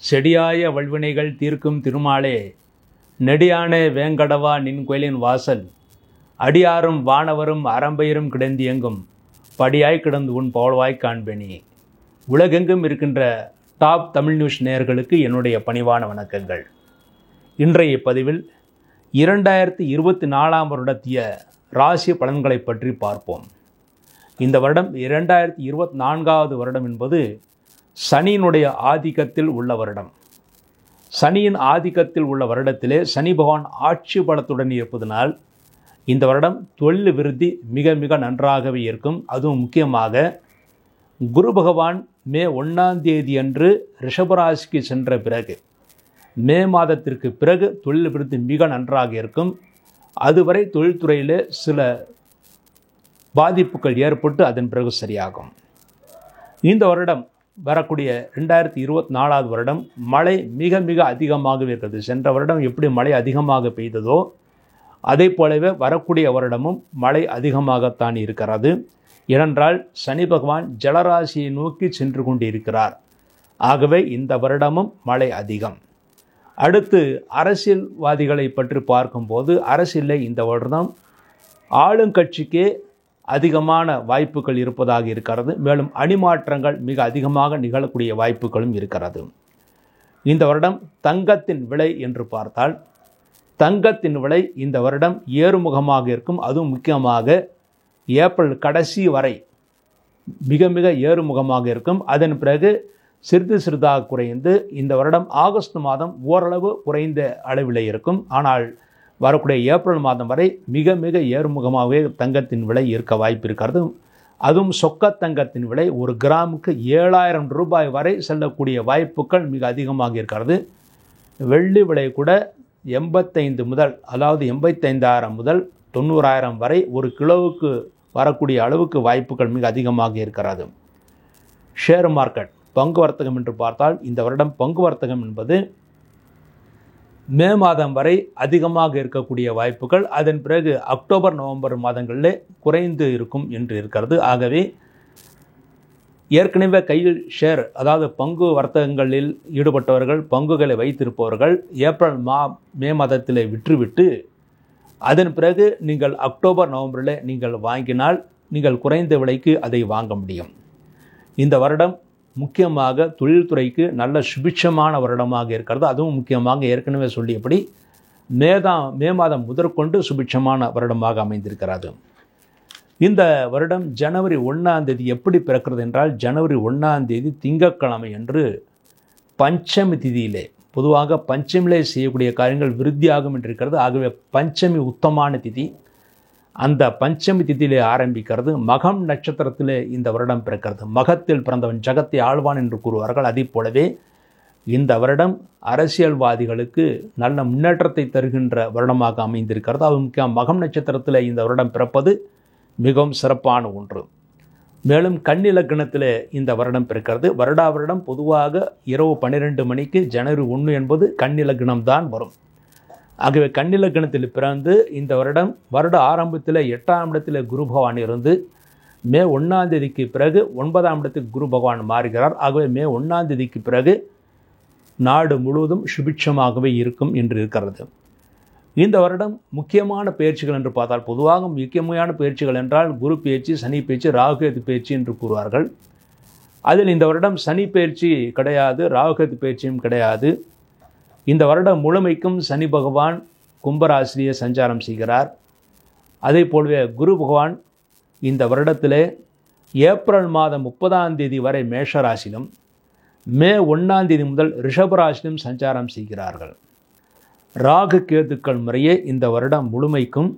செடியாய வல்வினைகள் தீர்க்கும் திருமாலே, நெடியானே வேங்கடவா நின் கோயிலின் வாசல், அடியாரும் வானவரும் அறம்பெயரும் கிடந்தியெங்கும் படியாய் கிடந்து உன் பவழ்வாய் காண்பேனே. உலகெங்கும் இருக்கின்ற டாப் தமிழ் நியூஸ் நேயர்களுக்கு என்னுடைய பணிவான வணக்கங்கள். இன்றைய பதிவில் 2024 வருடத்திய ராசி பலன்களை பற்றி பார்ப்போம். இந்த வருடம் 2024 வருடம் என்பது சனியினுடைய ஆதிக்கத்தில் உள்ள வருடம். சனியின் ஆதிக்கத்தில் உள்ள வருடத்திலே சனி பகவான் ஆட்சி பலத்துடன் இருப்பதனால் இந்த வருடம் தொழில் விருத்தி மிக மிக நன்றாகவே இருக்கும். அதுவும் முக்கியமாக குரு பகவான் மே 1 அன்று ரிஷபராசிக்கு சென்ற பிறகு, மே மாதத்திற்கு பிறகு தொழில் விருத்தி மிக நன்றாக இருக்கும். அதுவரை தொழில்துறையில் சில பாதிப்புகள் ஏற்பட்டு அதன் பிறகு சரியாகும். இந்த வருடம் வரக்கூடிய 2024 வருடம் மழை மிக மிக அதிகமாகவே இருக்கிறது. சென்ற வருடம் எப்படி மழை அதிகமாக பெய்ததோ அதே போலவே வரக்கூடிய வருடமும் மழை அதிகமாகத்தான் இருக்கிறது. ஏனென்றால் சனி பகவான் ஜலராசியை நோக்கி சென்று கொண்டிருக்கிறார். ஆகவே இந்த வருடமும் மழை அதிகம். அடுத்து அரசியல்வாதிகளை பற்றி பார்க்கும்போது, அரசியலில் இந்த வருடம் ஆளுங்கட்சிக்கே அதிகமான வாய்ப்புகள் இருப்பதாக இருக்கிறது. மேலும் அணிமாற்றங்கள் மிக அதிகமாக நிகழக்கூடிய வாய்ப்புகளும் இருக்கிறது. இந்த வருடம் தங்கத்தின் விலை என்று பார்த்தால், தங்கத்தின் விலை இந்த வருடம் ஏறுமுகமாக இருக்கும். அதுவும் முக்கியமாக ஏப்ரல் கடைசி வரை மிக மிக ஏறுமுகமாக இருக்கும். அதன் பிறகு சிறிது சிறிதாக குறைந்து இந்த வருடம் ஆகஸ்ட் மாதம் ஓரளவு குறைந்த அளவில் இருக்கும். ஆனால் வரக்கூடிய ஏப்ரல் மாதம் வரை மிக மிக ஏறுமுகமாகவே தங்கத்தின் விலை இருக்க வாய்ப்பு இருக்கிறது. அதுவும் சொக்க தங்கத்தின் விலை ஒரு கிராமுக்கு 7000 ரூபாய் வரை செல்லக்கூடிய வாய்ப்புகள் மிக அதிகமாக இருக்கிறது. வெள்ளி விலை கூட 85 முதல், அதாவது 85,000 முதல் 90,000 வரை ஒரு கிலோவுக்கு வரக்கூடிய அளவுக்கு வாய்ப்புகள் மிக அதிகமாக இருக்கிறது. ஷேர் மார்க்கெட், பங்கு வர்த்தகம் என்று பார்த்தால் இந்த வருடம் பங்கு வர்த்தகம் என்பது மே மாதம் வரை அதிகமாக இருக்கக்கூடிய வாய்ப்புகள், அதன் பிறகு அக்டோபர் நவம்பர் மாதங்களிலே குறைந்து இருக்கும் என்று இருக்கிறது. ஆகவே ஏற்கனவே கையில் ஷேர், அதாவது பங்கு வர்த்தகங்களில் ஈடுபட்டவர்கள், பங்குகளை வைத்திருப்பவர்கள் ஏப்ரல் மே மாதத்தில் விற்றுவிட்டு அதன் பிறகு நீங்கள் அக்டோபர் நவம்பரில் நீங்கள் வாங்கினால் நீங்கள் குறைந்த விலைக்கு அதை வாங்க முடியும். இந்த வருடம் முக்கியமாக தொழில்துறைக்கு நல்ல சுபிட்சமான வருடமாக இருக்கிறது. அதுவும் முக்கியமாக ஏற்கனவே சொல்லியபடி மே மாதம் முதற்கொண்டு சுபிட்சமான வருடமாக அமைந்திருக்கிறது. இந்த வருடம் ஜனவரி 1 எப்படி பிறக்கிறது என்றால், ஜனவரி 1 திங்கட்கிழமை என்று பஞ்சமி திதியிலே, பொதுவாக பஞ்சமிலே செய்யக்கூடிய காரியங்கள் விருத்தியாகும் என்று இருக்கிறது. ஆகவே பஞ்சமி உத்தமான திதி. அந்த பஞ்சமி திதியிலே ஆரம்பிக்கிறது. மகம் நட்சத்திரத்திலே இந்த வருடம் பிறக்கிறது. மகத்தில் பிறந்தவன் ஜகத்தை ஆழ்வான் என்று கூறுவார்கள். அதே போலவே இந்த வருடம் அரசியல்வாதிகளுக்கு நல்ல முன்னேற்றத்தை தருகின்ற வருடமாக அமைந்திருக்கிறது. அது முக்கியம். மகம் நட்சத்திரத்தில் இந்த வருடம் பிறப்பது மிகவும் சிறப்பான ஒன்று. மேலும் கன்னி லக்னத்தில் இந்த வருடம் பிறக்கிறது. வருடம் பொதுவாக இரவு 12 மணிக்கு ஜனவரி 1 என்பது கன்னி லக்னம்தான் வரும். ஆகவே கன்னி லக்னத்தில் பிறந்து இந்த வருட ஆரம்பத்தில் 8ஆம் இடத்தில் குரு பகவான் இருந்து மே 1 பிறகு 9ஆம் இடத்துக்கு குரு பகவான் மாறுகிறார். ஆகவே மே 1 பிறகு நாடு முழுவதும் சுபிட்சமாகவே இருக்கும் என்று இருக்கிறது. இந்த வருடம் முக்கியமான பயிற்சிகள் என்று பார்த்தால், பொதுவாக முக்கியமான பயிற்சிகள் என்றால் குரு பயிற்சி, சனி பயிற்சி, ராகுகேது பயிற்சி என்று கூறுவார்கள். அதில் இந்த வருடம் சனி பயிற்சி கிடையாது, ராகுகேது பயிற்சியும் கிடையாது. இந்த வருடம் முழுமைக்கும் சனி பகவான் கும்பராசிரியை சஞ்சாரம் செய்கிறார். அதே போலவே குரு பகவான் இந்த வருடத்திலே ஏப்ரல் மாதம் 30 வரை மேஷராசிலும், மே 1 முதல் ரிஷபராசிலும் சஞ்சாரம் செய்கிறார்கள். ராகு கேதுக்கள் முறையே இந்த வருடம் முழுமைக்கும்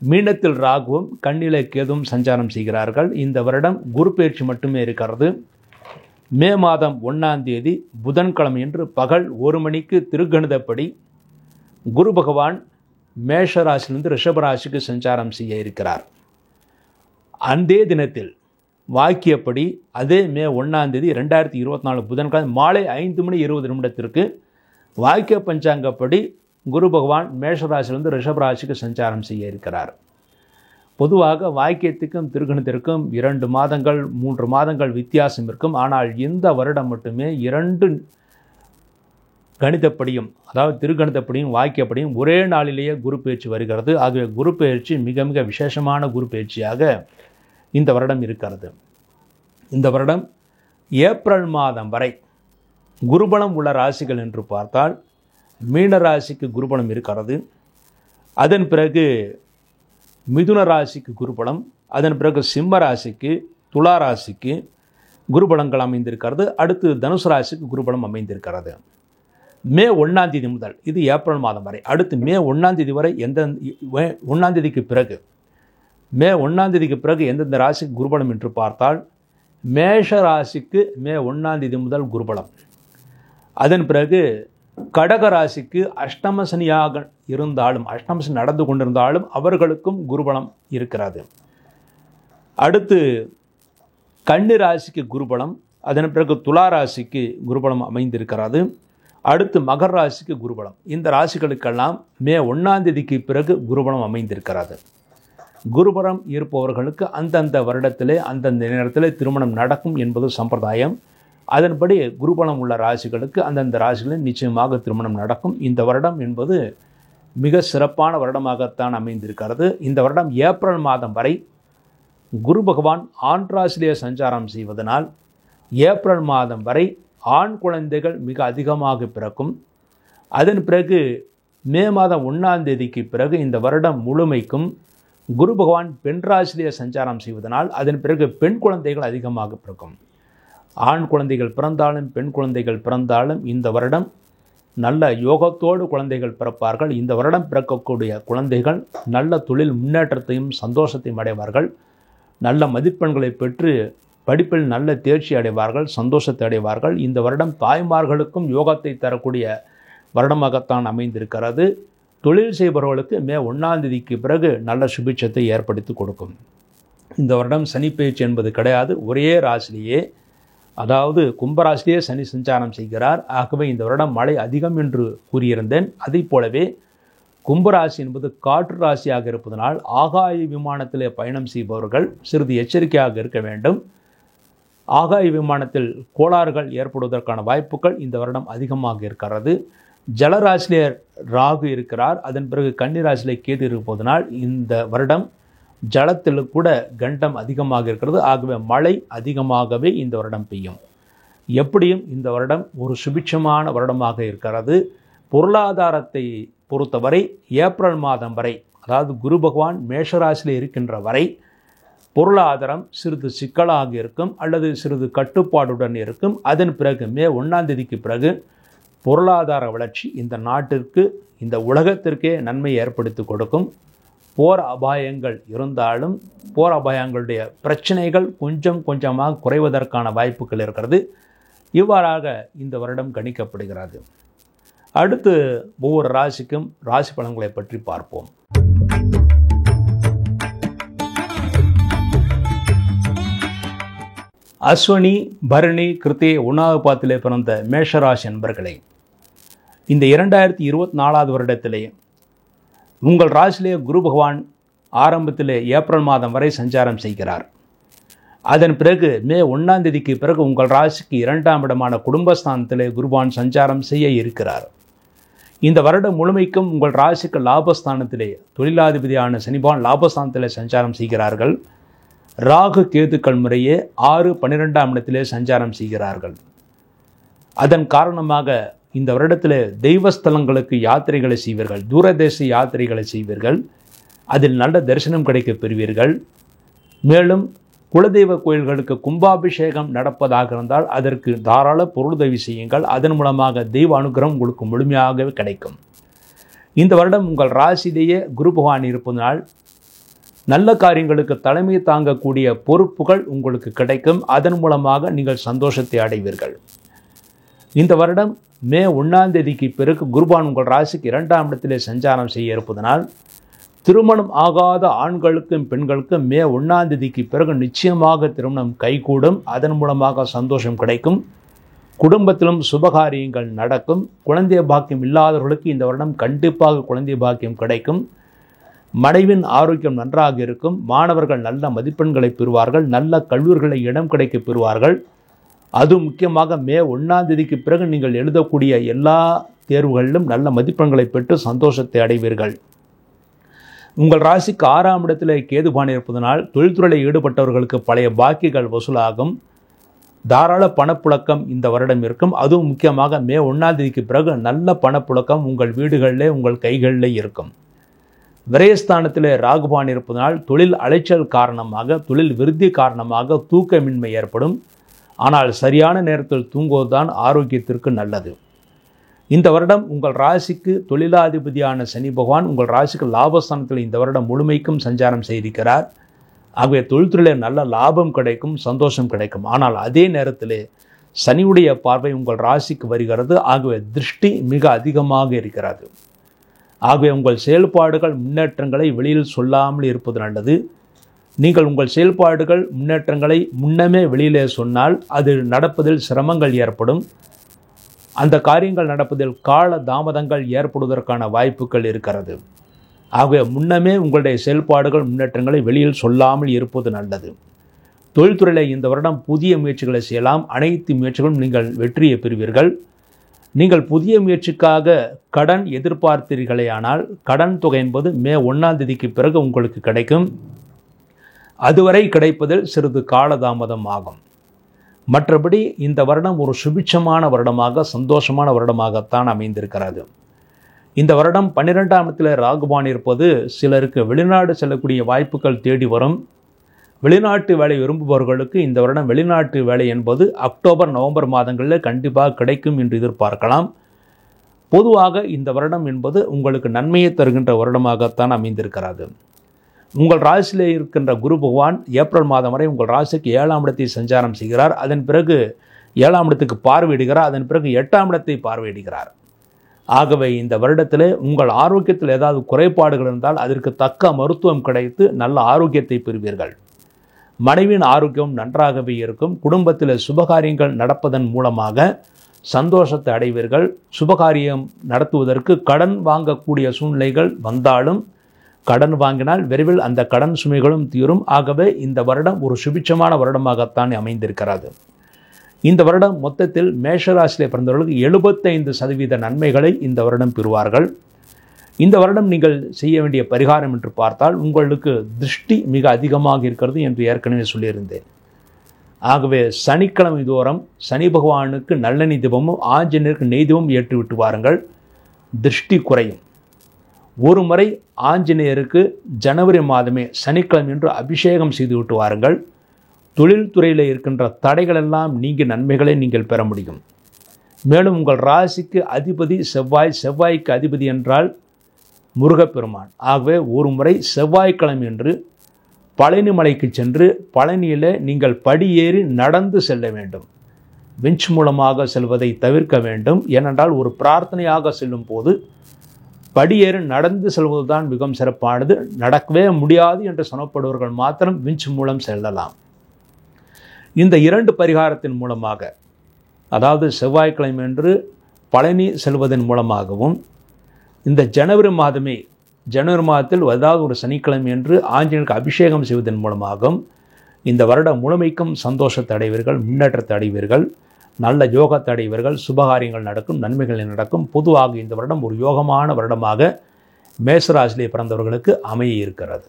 மீனத்தில் ராகுவும் கன்னியிலே கேதுவும் சஞ்சாரம் செய்கிறார்கள். இந்த வருடம் குரு பயிற்சி மட்டுமே இருக்கிறது. மே மாதம் 1 புதன்கிழமை என்று பகல் 1 மணிக்கு திருக்கணிதப்படி குரு பகவான் மேஷராசிலிருந்து ரிஷபராசிக்கு சஞ்சாரம் செய்ய இருக்கிறார். அந்த தினத்தில் வாக்கியப்படி அதே மே 1 2024 புதன்கிழமை மாலை 5:20 வாக்கிய பஞ்சாங்கப்படி குரு பகவான் மேஷராசிலிருந்து ரிஷபராசிக்கு சஞ்சாரம் செய்ய இருக்கிறார். பொதுவாக வாக்கியத்துக்கும் திருகணத்திற்கும் 2 மாதங்கள் 3 மாதங்கள் வித்தியாசம் இருக்கும். ஆனால் இந்த வருடம் மட்டுமே 2 கணிதப்படியும் அதாவது திருக்கணிதப்படியும் வாக்கியப்படியும் ஒரே நாளிலேயே குரு பயிற்சி வருகிறது. ஆகவே குரு பயிற்சி மிக மிக விசேஷமான குரு பயிற்சியாக இந்த வருடம் இருக்கிறது. இந்த வருடம் ஏப்ரல் மாதம் வரை குருபலம் உள்ள ராசிகள் என்று பார்த்தால் மீன ராசிக்கு குருபலம் இருக்கிறது. அதன் பிறகு மிதுன ராசிக்கு குருபலம், அதன் பிறகு சிம்ம ராசிக்கு, துலா ராசிக்கு குருபலங்கள் அமைந்திருக்கிறது. அடுத்து தனுசு ராசிக்கு குருபலம் அமைந்திருக்கிறது. மே 1ஆம் தேதி முதல், இது ஏப்ரல் மாதம் வரை, அடுத்து மே 1ஆம் தேதி வரை மே 1ஆம் தேதிக்கு பிறகு எந்தெந்த ராசிக்கு குருபலம் என்று பார்த்தால் மேஷ ராசிக்கு மே 1ஆம் தேதி முதல் குருபலம். அதன் பிறகு கடக ராசிக்கு அஷ்டம சனியாக இருந்தாலும், அஷ்டம சனி நடந்து கொண்டிருந்தாலும் அவர்களுக்கும் குருபலம் இருக்கிறது. அடுத்து கன்னி ராசிக்கு குருபலம், அதன் பிறகு துலா ராசிக்கு குருபலம் அமைந்திருக்கிறது. அடுத்து மகர ராசிக்கு குருபலம். இந்த ராசிகளுக்கெல்லாம் மே 1ஆம் தேதிக்கு பிறகு குருபலம் அமைந்திருக்கிறது. குருபலம் இருப்பவர்களுக்கு அந்தந்த வருடத்திலே அந்தந்த நேரத்திலே திருமணம் நடக்கும் என்பது சம்பிரதாயம். அதன்படி குருபலம் உள்ள ராசிகளுக்கு அந்தந்த ராசிகளில் நிச்சயமாக திருமணம் நடக்கும். இந்த வருடம் என்பது மிக சிறப்பான வருடமாகத்தான் அமைந்திருக்கிறது. இந்த வருடம் ஏப்ரல் மாதம் வரை குரு பகவான் ஆண் ராசியிலே சஞ்சாரம் செய்வதனால் ஏப்ரல் மாதம் வரை ஆண் குழந்தைகள் மிக அதிகமாக பிறக்கும். அதன் பிறகு மே மாதம் 1ஆம் தேதிக்கு பிறகு இந்த வருடம் முழுமைக்கும் குரு பகவான் பெண் ராசியிலே சஞ்சாரம் செய்வதனால் அதன் பிறகு பெண் குழந்தைகள் அதிகமாக பிறக்கும். ஆண் குழந்தைகள் பிறந்தாலும் பெண் குழந்தைகள் பிறந்தாலும் இந்த வருடம் நல்ல யோகத்தோடு குழந்தைகள் பிறப்பார்கள். இந்த வருடம் பிறக்கக்கூடிய குழந்தைகள் நல்ல தொழில் முன்னேற்றத்தையும் சந்தோஷத்தையும் அடைவார்கள். நல்ல மதிப்பெண்களை பெற்று படிப்பில் நல்ல தேர்ச்சி அடைவார்கள், சந்தோஷத்தை அடைவார்கள். இந்த வருடம் தாய்மார்களுக்கும் யோகத்தை தரக்கூடிய வருடமாகத்தான் அமைந்திருக்கிறது. தொழில் செய்பவர்களுக்கு மே 1ஆம் தேதிக்கு பிறகு நல்ல சுபிட்சத்தை ஏற்படுத்தி கொடுக்கும். இந்த வருடம் சனி பயிற்சி என்பது கிடையாது. ஒரே ராசிலேயே, அதாவது கும்பராசிலேயே சனி சஞ்சாரம் செய்கிறார். ஆகவே இந்த வருடம் மழை அதிகம் என்று கூறியிருந்தேன். அதை போலவே கும்பராசி என்பது காற்று ராசியாக இருப்பதனால் ஆகாய விமானத்திலே பயணம் செய்பவர்கள் சிறிது எச்சரிக்கையாக இருக்க வேண்டும். ஆகாய விமானத்தில் கோளாறுகள் ஏற்படுவதற்கான வாய்ப்புகள் இந்த வருடம் அதிகமாக இருக்கிறது. ஜலராசிலே ராகு இருக்கிறார். அதன் பிறகு கன்னிராசிலே கேது இருப்பதனால் இந்த வருடம் ஜலத்தில் கூட கண்டம் அதிகமாக இருக்கிறது. ஆகவே மழை அதிகமாகவே இந்த வருடம் பெய்யும். எப்படியும் இந்த வருடம் ஒரு சுபிட்சமான வருடமாக இருக்கிறது. பொருளாதாரத்தை பொறுத்தவரை ஏப்ரல் மாதம் வரை, அதாவது குரு பகவான் மேஷராசியில் இருக்கின்ற வரை பொருளாதாரம் சிறிது சிக்கலாக இருக்கும் அல்லது சிறிது கட்டுப்பாடுடன் இருக்கும். அதன் பிறகு மே 1ஆம் தேதிக்கு பிறகு பொருளாதார வளர்ச்சி இந்த நாட்டிற்கு, இந்த உலகத்திற்கே நன்மை ஏற்படுத்தி கொடுக்கும். போர் அபாயங்கள் இருந்தாலும் போர் அபாயங்களுடைய பிரச்சனைகள் கொஞ்சம் கொஞ்சமாக குறைவதற்கான வாய்ப்புகள் இருக்கிறது. இவ்வாறாக இந்த வருடம் கணிக்கப்படுகிறது. அடுத்து ஒவ்வொரு ராசிக்கும் ராசி பலன்களை பற்றி பார்ப்போம். அஸ்வினி, பரணி, கிருத்திகை 1ஆவது பாதத்திலே பிறந்த மேஷராசி என்பர்களே, இந்த 2024ஆவது வருடத்திலே உங்கள் ராசியிலே குரு பகவான் ஆரம்பத்திலே ஏப்ரல் மாதம் வரை சஞ்சாரம் செய்கிறார். அதன் பிறகு மே 1ஆம் தேதிக்கு பிறகு உங்கள் ராசிக்கு 2ஆம் இடமான குடும்பஸ்தானத்திலே குருபகவான் சஞ்சாரம் செய்ய இருக்கிறார். இந்த வருடம் முழுமைக்கும் உங்கள் ராசிக்கு லாபஸ்தானத்திலே தொழிலாதிபதியான சனிபகவான் லாபஸ்தானத்திலே சஞ்சாரம் செய்கிறார்கள். ராகு கேதுக்கள் முறையே 6, 12ஆம் இடத்திலே சஞ்சாரம் செய்கிறார்கள். அதன் காரணமாக இந்த வருடத்தில் தெய்வஸ்தலங்களுக்கு யாத்திரைகளை செய்வீர்கள், தூரதேச யாத்திரைகளை செய்வீர்கள். அதில் நல்ல தரிசனம் கிடைக்கப் பெறுவீர்கள். மேலும் குலதெய்வ கோயில்களுக்கு கும்பாபிஷேகம் நடப்பதாக இருந்தால் அதற்கு தாராள பொருளுதவி செய்யுங்கள். அதன் மூலமாக தெய்வ அனுகிரகம் உங்களுக்கு முழுமையாகவே கிடைக்கும். இந்த வருடம் உங்கள் ராசியிலேயே குரு பகவான் இருப்பதனால் நல்ல காரியங்களுக்கு தலைமை தாங்கக்கூடிய பொறுப்புகள் உங்களுக்கு கிடைக்கும். அதன் மூலமாக நீங்கள் சந்தோஷத்தை அடைவீர்கள். இந்த வருடம் மே 1ஆம் தேதிக்கு பிறகு குருபகவான் உங்கள் ராசிக்கு 2ஆம் இடத்திலே சஞ்சாரம் செய்ய இருப்பதனால் திருமணம் ஆகாத ஆண்களுக்கும் பெண்களுக்கும் மே 1ஆம் தேதிக்கு பிறகு நிச்சயமாக திருமணம் கைகூடும். அதன் மூலமாக சந்தோஷம் கிடைக்கும். குடும்பத்திலும் சுபகாரியங்கள் நடக்கும். குழந்தை பாக்கியம் இல்லாதவர்களுக்கு இந்த வருடம் கண்டிப்பாக குழந்தை பாக்கியம் கிடைக்கும். மனைவின் ஆரோக்கியம் நன்றாக இருக்கும். மாணவர்கள் நல்ல மதிப்பெண்களை பெறுவார்கள். நல்ல கல்லூரிகளை இடம் கிடைக்க பெறுவார்கள். அது முக்கியமாக மே 1ஆம் தேதிக்கு பிறகு நீங்கள் எழுதக்கூடிய எல்லா தேர்வுகளிலும் நல்ல மதிப்பெண்களை பெற்று சந்தோஷத்தை அடைவீர்கள். உங்கள் ராசிக்கு 6ஆம் இடத்திலே கேதுபான் இருப்பதனால் தொழில்துறையில் ஈடுபட்டவர்களுக்கு பழைய பாக்கிகள் வசூலாகும். தாராள பணப்புழக்கம் இந்த வருடம் இருக்கும். அதுவும் முக்கியமாக மே 1ஆம் தேதிக்கு பிறகு நல்ல பணப்புழக்கம் உங்கள் வீடுகளிலே உங்கள் கைகளிலே இருக்கும். விரயஸ்தானத்திலே ராகுபான் இருப்பதனால் தொழில் அலைச்சல் காரணமாக, தொழில் விருத்தி காரணமாக தூக்கமின்மை ஏற்படும். ஆனால் சரியான நேரத்தில் தூங்குவதுதான் ஆரோக்கியத்திற்கு நல்லது. இந்த வருடம் உங்கள் ராசிக்கு தொழிலாதிபதியான சனி பகவான் உங்கள் ராசிக்கு லாபஸ்தானத்தில் இந்த வருடம் முழுமைக்கும் சஞ்சாரம் செய்திருக்கிறார். ஆகவே தொழில்துறையில் நல்ல லாபம் கிடைக்கும், சந்தோஷம் கிடைக்கும். ஆனால் அதே நேரத்தில் சனியுடைய பார்வை உங்கள் ராசிக்கு வருகிறது. ஆகவே திருஷ்டி மிக அதிகமாக இருக்கிறது. ஆகவே உங்கள் செயல்பாடுகள் முன்னேற்றங்களை வெளியில் சொல்லாமல் இருப்பது நல்லது. நீங்கள் உங்கள் செயல்பாடுகள் முன்னேற்றங்களை முன்னமே வெளியிலே சொன்னால் அது நடப்பதில் சிரமங்கள் ஏற்படும். அந்த காரியங்கள் நடப்பதில் கால தாமதங்கள் ஏற்படுவதற்கான வாய்ப்புகள் இருக்கிறது. ஆகவே முன்னமே உங்களுடைய செயல்பாடுகள் முன்னேற்றங்களை வெளியில் சொல்லாமல் இருப்பது நல்லது. தொழில்துறையில் இந்த வருடம் புதிய முயற்சிகளை செய்யலாம். அனைத்து முயற்சிகளும் நீங்கள் வெற்றியை பெறுவீர்கள். நீங்கள் புதிய முயற்சிக்காக கடன் எதிர்பார்த்தீர்களேயானால் கடன் தொகை என்பது மே 1ஆம் தேதிக்கு பிறகு உங்களுக்கு கிடைக்கும். அதுவரை கிடைப்பதில் சிறிது காலதாமதம் ஆகும். மற்றபடி இந்த வருடம் ஒரு சுபிட்சமான வருடமாக, சந்தோஷமான வருடமாகத்தான் அமைந்திருக்கிறது. இந்த வருடம் 12ஆம் இடத்தில் ராகுபான் இருப்பது சிலருக்கு வெளிநாடு செல்லக்கூடிய வாய்ப்புகள் தேடி வரும். வெளிநாட்டு வேலை விரும்புபவர்களுக்கு இந்த வருடம் வெளிநாட்டு வேலை என்பது அக்டோபர் நவம்பர் மாதங்களில் கண்டிப்பாக கிடைக்கும் என்று எதிர்பார்க்கலாம். பொதுவாக இந்த வருடம் என்பது உங்களுக்கு நன்மையை தருகின்ற வருடமாகத்தான் அமைந்திருக்கிறது. உங்கள் ராசியிலே இருக்கின்ற குரு பகவான் ஏப்ரல் மாதம் வரை உங்கள் ராசிக்கு 7ஆம் இடத்தை சஞ்சாரம் செய்கிறார். அதன் பிறகு 7ஆம் இடத்துக்கு பார்வையிடுகிறார். அதன் பிறகு 8ஆம் இடத்தை பார்வையிடுகிறார். ஆகவே இந்த வருடத்தில் உங்கள் ஆரோக்கியத்தில் ஏதாவது குறைபாடுகள் இருந்தால் அதற்கு தக்க மருத்துவம் கிடைத்து நல்ல ஆரோக்கியத்தை பெறுவீர்கள். மனைவியின் ஆரோக்கியம் நன்றாகவே இருக்கும். குடும்பத்தில் சுபகாரியங்கள் நடப்பதன் மூலமாக சந்தோஷத்தை அடைவீர்கள். சுபகாரியம் நடத்துவதற்கு கடன் வாங்கக்கூடிய சூழ்நிலைகள் வந்தாலும் கடன் வாங்கினால் விரைவில் அந்த கடன் சுமைகளும் தீரும். ஆகவே இந்த வருடம் ஒரு சுபிட்சமான வருடமாகத்தான் அமைந்திருக்கிறது. இந்த வருடம் மொத்தத்தில் மேஷராசியிலே பிறந்தவர்களுக்கு 75% நன்மைகளை இந்த வருடம் பெறுவார்கள். இந்த வருடம் நீங்கள் செய்ய வேண்டிய பரிகாரம் என்று பார்த்தால் உங்களுக்கு திருஷ்டி மிக அதிகமாக இருக்கிறது என்று ஏற்கனவே சொல்லியிருந்தேன். ஆகவே சனிக்கிழமை தோறும் சனி பகவானுக்கு நல்லெண்ணெய் தீபமும் ஆஞ்சநேயருக்கு நெய் தீபமும் ஏற்றிவிட்டு வாருங்கள். திருஷ்டி குறையும். ஒரு முறை ஆஞ்சநேயருக்கு ஜனவரி மாதமே சனிக்கிழமை என்று அபிஷேகம் செய்து விட்டு வாருங்கள். தொழில்துறையில் இருக்கின்ற தடைகளெல்லாம் நீங்கி நன்மைகளை நீங்கள் பெற முடியும். மேலும் உங்கள் ராசிக்கு அதிபதி செவ்வாய்க்கு அதிபதி என்றால் முருகப்பெருமான். ஆகவே ஒரு முறை செவ்வாய்க்கிழமை என்று பழனி மலைக்கு சென்று பழனியில் நீங்கள் படியேறி நடந்து செல்ல வேண்டும். விஞ்ச் மூலமாக செல்வதை தவிர்க்க வேண்டும். ஏனென்றால் ஒரு பிரார்த்தனையாக செல்லும் போது படியேறி நடந்து செல்வதுதான் மிகவும் சிறப்பானது. நடக்கவே முடியாது என்று சொல்லப்படுவர்கள் மாத்திரம் விஞ்ச் மூலம் செல்லலாம். இந்த 2 பரிகாரத்தின் மூலமாக, அதாவது செவ்வாய்க்கிழமை என்று பழனி செல்வதன் மூலமாகவும், இந்த ஜனவரி மாதத்தில் அதாவது ஒரு சனிக்கிழமை என்று ஆஞ்சநேயருக்கு அபிஷேகம் செய்வதன் மூலமாகவும் இந்த வருடம் முழுமைக்கும் சந்தோஷத்தை அடைவீர்கள், முன்னேற்றத்தை அடைவீர்கள், நல்ல யோகத்தை அடைவீர்கள், சுபகாரியங்கள் நடக்கும், நன்மைகள் நடக்கும். பொதுவாக இந்த வருடம் ஒரு யோகமான வருடமாக மேஷராசியிலே பிறந்தவர்களுக்கு அமைய இருக்கிறது.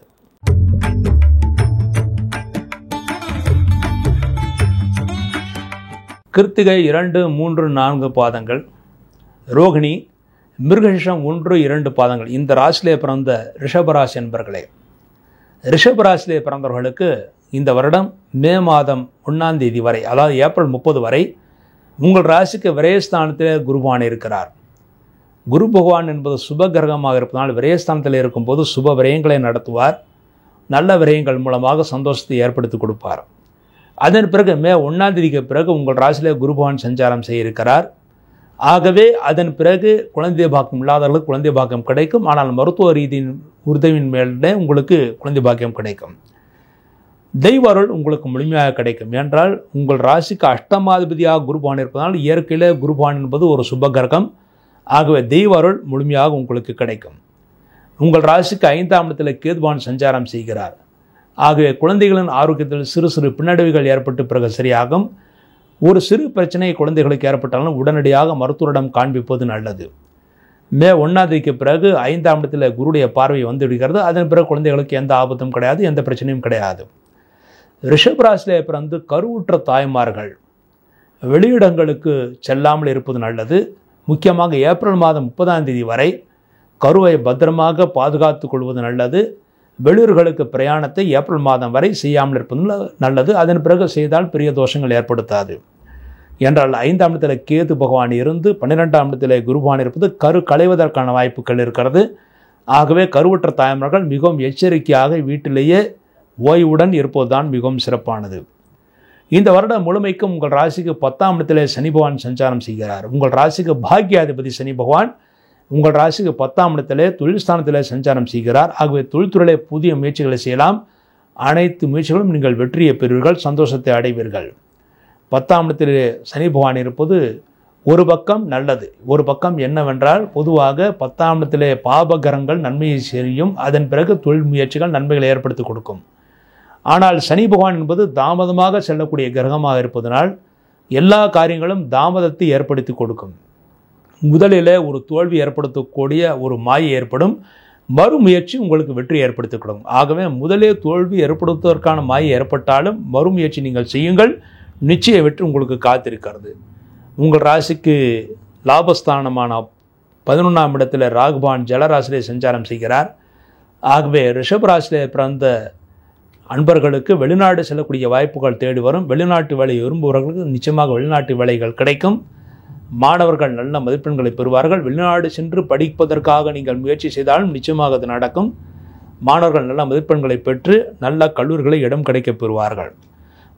கிருத்திகை 2, 3, 4 பாதங்கள், ரோகிணி, மிருகஷிஷம் 1, 2 பாதங்கள். இந்த ராசியிலே பிறந்த ரிஷபராசி என்பர்களே, ரிஷபராசியிலே பிறந்தவர்களுக்கு இந்த வருடம் மே மாதம் 1ஆம் தேதி வரை, அதாவது ஏப்ரல் 30 வரை உங்கள் ராசிக்கு விரயஸ்தானத்திலே குருபகவான் இருக்கிறார். குரு பகவான் என்பது சுப கிரகமாக இருப்பதனால் விரயஸ்தானத்தில் இருக்கும்போது சுப விரயங்களை நடத்துவார். நல்ல விரயங்கள் மூலமாக சந்தோஷத்தை ஏற்படுத்தி கொடுப்பார். அதன் பிறகு மே 1ஆம் தேதிக்கு பிறகு உங்கள் ராசியிலே குரு பகவான் சஞ்சாரம் செய்ய இருக்கிறார். ஆகவே அதன் பிறகு குழந்தை பாக்கியம் இல்லாதவர்களுக்கு குழந்தை பாக்கியம் கிடைக்கும். ஆனால் மருத்துவ ரீதியின் உறுதியின் மேலே உங்களுக்கு குழந்தை பாக்கியம் கிடைக்கும். தெய்வ அருள் உங்களுக்கு முழுமையாக கிடைக்கும். என்றால் உங்கள் ராசிக்கு அஷ்டமாதிபதியாக குருபான் இருப்பதனால் இயற்கையில் குருபான் என்பது ஒரு சுப கிரகம். ஆகவே தெய்வ அருள் முழுமையாக உங்களுக்கு கிடைக்கும். உங்கள் ராசிக்கு 5ஆம் இடத்தில் கேதுபான் சஞ்சாரம் செய்கிறார். ஆகவே குழந்தைகளின் ஆரோக்கியத்தில் சிறு சிறு பின்னடைவுகள் ஏற்பட்டு பிறகு சரியாகும். ஒரு சிறு பிரச்சனை குழந்தைகளுக்கு ஏற்பட்டாலும் உடனடியாக மருத்துவரிடம் காண்பிப்பது நல்லது. மே 1ஆம் தேதிக்கு பிறகு 5ஆம் இடத்துல குருடைய பார்வை வந்து விடுகிறது. அதன் பிறகு குழந்தைகளுக்கு எந்த ஆபத்தும் கிடையாது, எந்த பிரச்சனையும் கிடையாது. ரிஷபராசியிலே பிறந்து கருவுற்ற தாய்மார்கள் வெளியிடங்களுக்கு செல்லாமல் இருப்பது நல்லது. முக்கியமாக ஏப்ரல் மாதம் 30ஆம் தேதி வரை கருவை பத்திரமாக பாதுகாத்து கொள்வது நல்லது. வெளியூர்களுக்கு பிரயாணத்தை ஏப்ரல் மாதம் வரை செய்யாமல் இருப்பது நல்லது. அதன் பிறகு செய்தால் பெரிய தோஷங்கள் ஏற்படுத்தாது. என்றால் 5ஆம் இடத்துல கேது பகவான் இருந்து 12ஆம் இடத்துல குரு பகவான் இருப்பது கரு களைவதற்கான வாய்ப்புகள் இருக்கிறது. ஆகவே கருவுற்ற தாய்மார்கள் மிகவும் எச்சரிக்கையாக வீட்டிலேயே ஓய்வுடன் இருப்பதுதான் மிகவும் சிறப்பானது. இந்த வருடம் முழுமைக்கும் உங்கள் ராசிக்கு 10ஆம் இடத்திலே சனி பகவான் சஞ்சாரம் செய்கிறார். உங்கள் ராசிக்கு பாக்கியாதிபதி சனி பகவான் உங்கள் ராசிக்கு 10ஆம் இடத்திலே தொழில் ஸ்தானத்திலே சஞ்சாரம் செய்கிறார். ஆகவே தொழில்துறையிலே புதிய முயற்சிகளை செய்யலாம். அனைத்து முயற்சிகளும் நீங்கள் வெற்றியை பெறுவீர்கள், சந்தோஷத்தை அடைவீர்கள். 10ஆம் இடத்திலே சனி பகவான் இருப்பது ஒரு பக்கம் நல்லது. ஒரு பக்கம் என்னவென்றால், பொதுவாக 10ஆம் இடத்திலே பாபகரங்கள் நன்மையை செய்யும். அதன் பிறகு தொழில் முயற்சிகள் நன்மைகளை ஏற்படுத்தி கொடுக்கும். ஆனால் சனி பகவான் என்பது தாமதமாக செல்லக்கூடிய கிரகமாக இருப்பதனால் எல்லா காரியங்களும் தாமதத்தை ஏற்படுத்தி கொடுக்கும். முதலில் ஒரு தோல்வி ஏற்படுத்தக்கூடிய ஒரு மாயை ஏற்படும். மறுமுயற்சி உங்களுக்கு வெற்றி ஏற்படுத்தி கொடுக்கும். ஆகவே முதலே தோல்வி ஏற்படுத்துவதற்கான மாயை ஏற்பட்டாலும் மறுமுயற்சி நீங்கள் செய்யுங்கள், நிச்சய வெற்றி உங்களுக்கு காத்திருக்கிறது. உங்கள் ராசிக்கு லாபஸ்தானமான 11ஆம் இடத்துல ராகுபான் ஜலராசிலே சஞ்சாரம் செய்கிறார். ஆகவே ரிஷபராசிலே பிறந்த அன்பர்களுக்கு வெளிநாடு செல்லக்கூடிய வாய்ப்புகள் தேடி வரும். வெளிநாட்டு வேலை விரும்புபவர்களுக்கு நிச்சயமாக வெளிநாட்டு வேலைகள் கிடைக்கும். மாணவர்கள் நல்ல மதிப்பெண்களை பெறுவார்கள். வெளிநாடு சென்று படிப்பதற்காக நீங்கள் முயற்சி செய்தாலும் நிச்சயமாக அது நடக்கும். மாணவர்கள் நல்ல மதிப்பெண்களை பெற்று நல்ல கல்லூரிகளை இடம் கிடைக்கப் பெறுவார்கள்.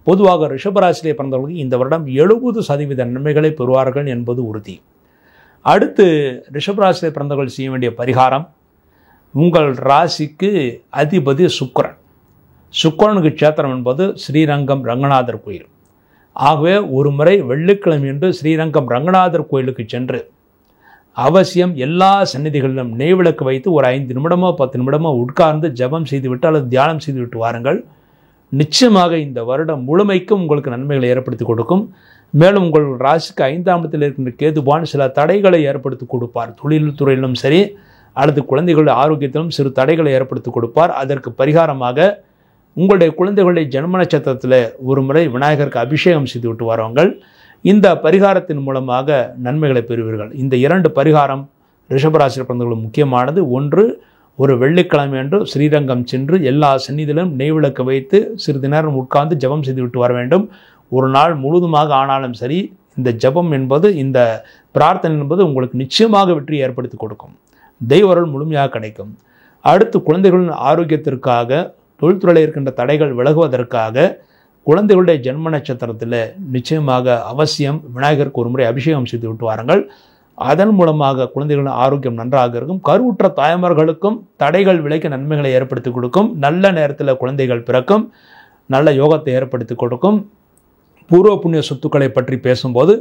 பொதுவாக ரிஷபராசியிலே பிறந்தவர்களுக்கு இந்த வருடம் 70% நன்மைகளை பெறுவார்கள் என்பது உறுதி. அடுத்து ரிஷபராசியிலே பிறந்தவர்கள் செய்ய வேண்டிய பரிகாரம், உங்கள் ராசிக்கு அதிபதி சுக்கிரன். சுக்கிரனுக்கு க்ஷேத்திரம் என்பது ஸ்ரீரங்கம் ரங்கநாதர் கோயில். ஆகவே ஒரு முறை வெள்ளிக்கிழமை என்று ஸ்ரீரங்கம் ரங்கநாதர் கோயிலுக்கு சென்று அவசியம் எல்லா சந்நிதிகளிலும் நெய்விளக்கு வைத்து ஒரு 5 நிமிடமோ 10 நிமிடமோ உட்கார்ந்து ஜபம் செய்துவிட்டு அல்லது தியானம் செய்துவிட்டு வாருங்கள். நிச்சயமாக இந்த வருடம் முழுமைக்கும் உங்களுக்கு நன்மைகளை ஏற்படுத்தி கொடுக்கும். மேலும் உங்கள் ராசிக்கு 5ஆம் இடத்தில் இருக்கின்ற கேதுபான் சில தடைகளை ஏற்படுத்தி கொடுப்பார். தொழில் துறையிலும் சரி அல்லது குழந்தைகளுடைய ஆரோக்கியத்திலும் சிறு தடைகளை ஏற்படுத்தி கொடுப்பார். அதற்கு பரிகாரமாக உங்களுடைய குழந்தைகளுடைய ஜென்ம நட்சத்திரத்தில் ஒரு முறை விநாயகருக்கு அபிஷேகம் செய்து விட்டு வரவங்கள் இந்த பரிகாரத்தின் மூலமாக நன்மைகளை பெறுவீர்கள். இந்த 2 பரிகாரம் ரிஷபராசியில் பிறந்தவர்களுக்கு முக்கியமானது. ஒன்று, ஒரு வெள்ளிக்கிழமை அன்று ஸ்ரீரங்கம் சென்று எல்லா சந்நிதியிலும் நெய்விளக்கு வைத்து சிறிது நேரம் உட்கார்ந்து ஜபம் செய்து விட்டு வர வேண்டும். ஒரு நாள் முழுதுமாக ஆனாலும் சரி இந்த ஜபம் என்பது, இந்த பிரார்த்தனை என்பது உங்களுக்கு நிச்சயமாக வெற்றி ஏற்படுத்தி கொடுக்கும். தெய்வருள் முழுமையாக கிடைக்கும். அடுத்து, குழந்தைகளின் ஆரோக்கியத்திற்காக, தொழில்துறையில் இருக்கின்ற தடைகள் விலகுவதற்காக குழந்தைகளுடைய ஜென்ம நட்சத்திரத்தில் நிச்சயமாக அவசியம் விநாயகருக்கு ஒரு முறை அபிஷேகம் செய்து விட்டு வாருங்கள். அதன் மூலமாக குழந்தைகளின் ஆரோக்கியம் நன்றாக இருக்கும். கருவுற்ற தாய்மார்களுக்கும் தடைகள் விலக்கி நன்மைகளை ஏற்படுத்தி கொடுக்கும். நல்ல நேரத்தில் குழந்தைகள் பிறக்கும். நல்ல யோகத்தை ஏற்படுத்தி கொடுக்கும். பூர்வ புண்ணிய சொத்துக்களை பற்றி பேசும்போது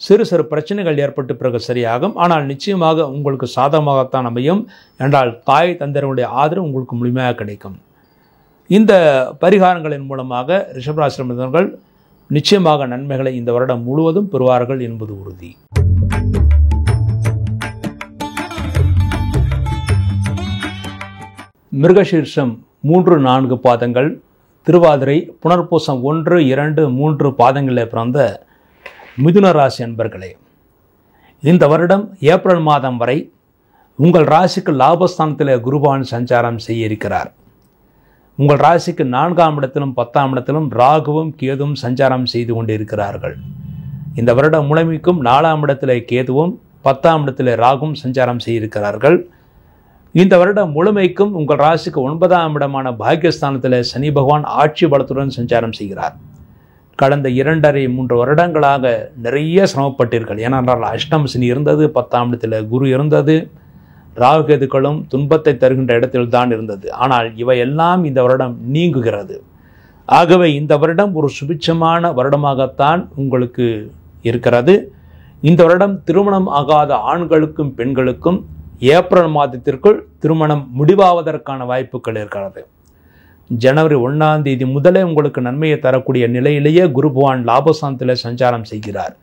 சிறு சிறு பிரச்சனைகள் ஏற்பட்டு பிறகு சரியாகும். ஆனால் நிச்சயமாக உங்களுக்கு சாதகமாகத்தான் அமையும். என்றால் தாய் தந்தையருடைய ஆதரவு உங்களுக்கு முழுமையாக கிடைக்கும். இந்த பரிகாரங்களின் மூலமாக ரிஷபராசியினர்கள் நிச்சயமாக நன்மைகளை இந்த வருடம் முழுவதும் பெறுவார்கள் என்பது உறுதி. மிருகசீர்ஷம் 3-4 பாதங்கள், திருவாதிரை, புனர்பூசம் 1, 2, 3 பாதங்களில் பிறந்த மிதுன ராசி அன்பர்களே, இந்த வருடம் ஏப்ரல் மாதம் வரை உங்கள் ராசிக்கு லாபஸ்தானத்தில் குருபகவான் சஞ்சாரம் செய்ய இருக்கிறார். உங்கள் ராசிக்கு 4ஆம் இடத்திலும் 10ஆம் இடத்திலும் ராகுவும் கேதுவும் சஞ்சாரம் செய்து கொண்டிருக்கிறார்கள். இந்த வருடம் முழுமைக்கும் 4ஆம் இடத்திலே கேதுவும் 10ஆம் இடத்திலே ராகுவும் சஞ்சாரம் செய்திருக்கிறார்கள். இந்த வருடம் முழுமைக்கும் உங்கள் ராசிக்கு 9ஆம் இடமான பாக்கியஸ்தானத்தில் சனி பகவான் ஆட்சி பலத்துடன் சஞ்சாரம் செய்கிறார். கடந்த 2.5-3 வருடங்களாக நிறைய சிரமப்பட்டீர்கள். ஏனென்றால் அஷ்டம சனி இருந்தது, 10ஆம் இடத்தில் குரு இருந்தது, ராகுகேதுக்களும் துன்பத்தை தருகின்ற இடத்தில் தான் இருந்தது. ஆனால் இவையெல்லாம் இந்த வருடம் நீங்குகிறது. ஆகவே இந்த வருடம் ஒரு சுபிட்சமான வருடமாகத்தான் உங்களுக்கு இருக்கிறது. இந்த வருடம் திருமணம் ஆகாத ஆண்களுக்கும் பெண்களுக்கும் ஏப்ரல் மாதத்திற்குள் திருமணம் முடிவாவதற்கான வாய்ப்புகள் இருக்கிறது. ஜனவரி 1ஆம் தேதி முதலே உங்களுக்கு நன்மையை தரக்கூடிய நிலையிலேயே குரு பகவான் லாபஸ்தானத்தில் சஞ்சாரம் செய்கிறார்.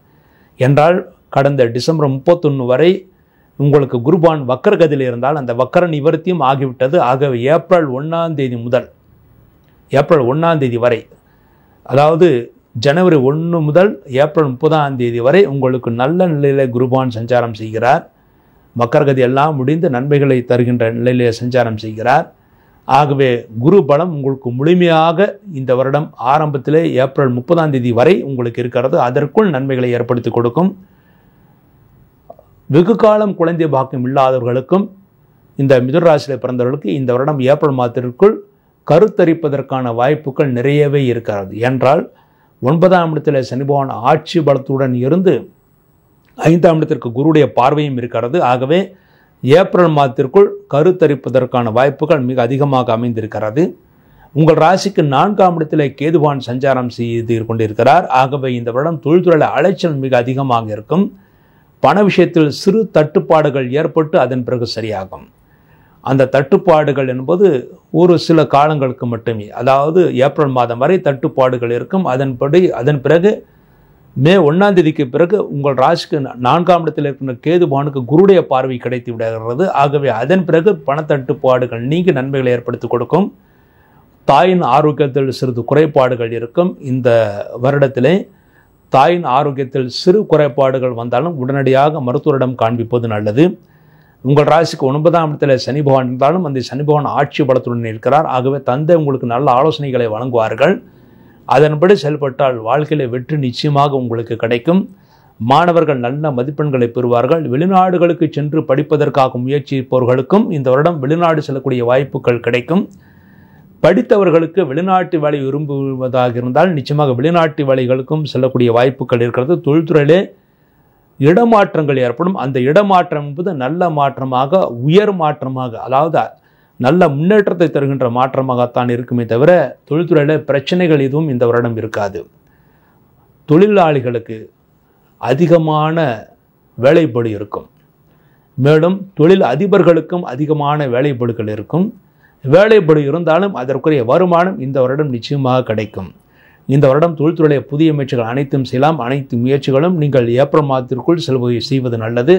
என்றால் கடந்த டிசம்பர் 31 வரை உங்களுக்கு குருபான் வக்கரகதியில் இருந்தால் அந்த வக்கர நிவர்த்தியும் ஆகிவிட்டது. ஆகவே ஏப்ரல் 1ஆம் தேதி முதல் ஏப்ரல் 1ஆம் தேதி வரை, அதாவது ஜனவரி 1 முதல் ஏப்ரல் 30ஆம் தேதி வரை உங்களுக்கு நல்ல நிலையில் குருபான் சஞ்சாரம் செய்கிறார். வக்கரகதி எல்லாம் முடிந்து நன்மைகளை தருகின்ற நிலையிலே சஞ்சாரம் செய்கிறார். ஆகவே குரு பலம் உங்களுக்கு முழுமையாக இந்த வருடம் ஆரம்பத்திலே ஏப்ரல் 30ஆம் தேதி வரை உங்களுக்கு இருக்கிறது. அதற்குள் நன்மைகளை ஏற்படுத்தி கொடுக்கும். வெகு காலம் குழந்தை பாக்கியம் இல்லாதவர்களுக்கும் இந்த மிதுன ராசியில் பிறந்தவர்களுக்கு இந்த வருடம் ஏப்ரல் மாதத்திற்குள் கருத்தரிப்பதற்கான வாய்ப்புகள் நிறையவே இருக்கிறது. என்றால் 9ஆம் இடத்தில் சனி பகவான் ஆட்சி பலத்துடன் இருந்து 5ஆம் இடத்திற்கு குருடைய பார்வையும் இருக்கிறது. ஆகவே ஏப்ரல் மாதத்திற்குள் கருத்தரிப்பதற்கான வாய்ப்புகள் மிக அதிகமாக அமைந்திருக்கிறது. உங்கள் ராசிக்கு 4ஆம் இடத்தில் கேதுவான் சஞ்சாரம் செய்து கொண்டிருக்கிறார். ஆகவே இந்த வருடம் தொழில்துறையில் அலைச்சல் மிக அதிகமாக இருக்கும். பண விஷயத்தில் சிறு தட்டுப்பாடுகள் ஏற்பட்டு அதன் பிறகு சரியாகும். அந்த தட்டுப்பாடுகள் என்பது ஒரு சில காலங்களுக்கு மட்டுமே, அதாவது ஏப்ரல் மாதம் வரை தட்டுப்பாடுகள் இருக்கும். அதன் பிறகு மே 1ஆம் தேதிக்கு பிறகு உங்கள் ராசிக்கு 4ஆம் இடத்தில் இருக்கின்ற கேதுபானுக்கு குருடைய பார்வை கிடைத்து விடுகிறது. ஆகவே அதன் பிறகு பணத்தட்டுப்பாடுகள் நீங்கி நன்மைகளை ஏற்படுத்தி கொடுக்கும். தாயின் ஆரோக்கியத்தில் சிறிது குறைபாடுகள் இருக்கும். இந்த வருடத்திலே தாயின் ஆரோக்கியத்தில் சிறு குறைபாடுகள் வந்தாலும் உடனடியாக மருத்துவரிடம் காண்பிப்பது நல்லது. உங்கள் ராசிக்கு 9ஆம் இடத்தில் சனி பகவான் இருந்தாலும் அந்த சனி பகவான் ஆட்சி பலத்துடன் இருக்கிறார். ஆகவே தந்தை உங்களுக்கு நல்ல ஆலோசனைகளை வழங்குவார்கள். அதன்படி செயல்பட்டால் வாழ்க்கையில் வெற்றி நிச்சயமாக உங்களுக்கு கிடைக்கும். மாணவர்கள் நல்ல மதிப்பெண்களை பெறுவார்கள். வெளிநாடுகளுக்கு சென்று படிப்பதற்காக முயற்சிப்பவர்களுக்கும் இந்த வருடம் வெளிநாடு செல்லக்கூடிய வாய்ப்புகள் கிடைக்கும். படித்தவர்களுக்கு வெளிநாட்டு வேலை விரும்புவதாக இருந்தால் நிச்சயமாக வெளிநாட்டு வேலைகளுக்கும் செல்லக்கூடிய வாய்ப்புகள் இருக்கிறது. தொழில்துறையிலே இடமாற்றங்கள் ஏற்படும். அந்த இடமாற்றம் என்பது நல்ல மாற்றமாக, உயர் மாற்றமாக, அதாவது நல்ல முன்னேற்றத்தை தருகின்ற மாற்றமாகத்தான் இருக்குமே தவிர தொழில்துறையில் பிரச்சனைகள் எதுவும் இந்த வருடம் இருக்காது. தொழிலாளிகளுக்கு அதிகமான வேலைப்பளு இருக்கும். மேலும் தொழில் அதிபர்களுக்கும் அதிகமான வேலைப்பளுக்கள் இருக்கும். வேலைப்பளு இருந்தாலும் அதற்குரிய வருமானம் இந்த வருடம் நிச்சயமாக கிடைக்கும். இந்த வருடம் தொழில்துறையிலே புதிய முயற்சிகள் அனைத்தும் செய்யலாம். அனைத்து முயற்சிகளும் நீங்கள் ஏப்ரல் மாதத்திற்குள் செய்வது நல்லது.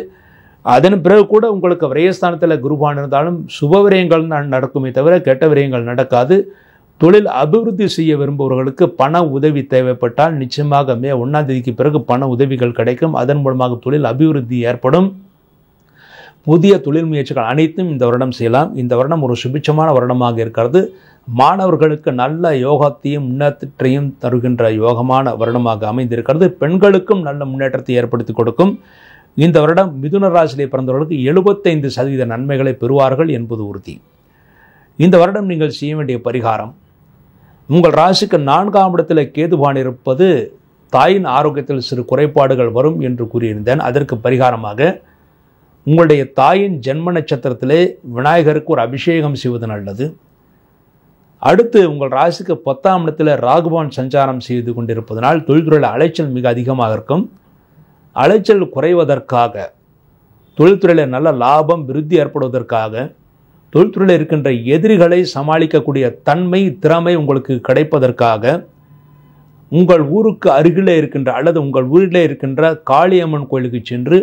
அதன் பிறகு கூட உங்களுக்கு விரயஸ்தானத்தில் குருபான் இருந்தாலும் சுப விரயங்கள் நடக்குமே தவிர கெட்ட விரயங்கள் நடக்காது. தொழில் அபிவிருத்தி செய்ய விரும்புபவர்களுக்கு பண உதவி தேவைப்பட்டால் நிச்சயமாக மே 1ஆம் தேதிக்கு பிறகு பண உதவிகள் கிடைக்கும். அதன் மூலமாக தொழில் அபிவிருத்தி ஏற்படும். புதிய தொழில் முயற்சிகள் அனைத்தும் இந்த வருடம் செய்யலாம். இந்த வருடம் ஒரு சுபிட்சமான வருடமாக இருக்கிறது. மாணவர்களுக்கு நல்ல யோகத்தையும் முன்னேற்றத்தையும் தருகின்ற யோகமான வருடமாக அமைந்திருக்கிறது. பெண்களுக்கும் நல்ல முன்னேற்றத்தை ஏற்படுத்தி கொடுக்கும். இந்த வருடம் மிதுன ராசியிலே பிறந்தவர்களுக்கு 75% நன்மைகளை பெறுவார்கள் என்பது உறுதி. இந்த வருடம் நீங்கள் செய்ய வேண்டிய பரிகாரம், உங்கள் ராசிக்கு 4ஆம் இடத்தில் கேதுபான் இருப்பது தாயின் ஆரோக்கியத்தில் சிறு குறைபாடுகள் வரும் என்று கூறியிருந்தேன். அதற்கு பரிகாரமாக உங்களுடைய தாயின் ஜென்ம நட்சத்திரத்திலே விநாயகருக்கு ஒரு அபிஷேகம் செய்வது நல்லது. அடுத்து உங்கள் ராசிக்கு 10ஆம் இடத்தில் ராகுபான் சஞ்சாரம் செய்து கொண்டிருப்பதனால் தொழில்துறையில் அலைச்சல் மிக அதிகமாக இருக்கும். அலைச்சல் குறைவதற்காக, தொழில்துறையில் நல்ல லாபம் விருத்தி ஏற்படுவதற்காக, தொழில்துறையில் இருக்கின்ற எதிரிகளை சமாளிக்கக்கூடிய தன்மை திறமை உங்களுக்கு கிடைப்பதற்காக உங்கள் ஊருக்கு அருகிலே இருக்கின்ற அல்லது உங்கள் ஊரிலே இருக்கின்ற காளியம்மன் கோயிலுக்கு சென்று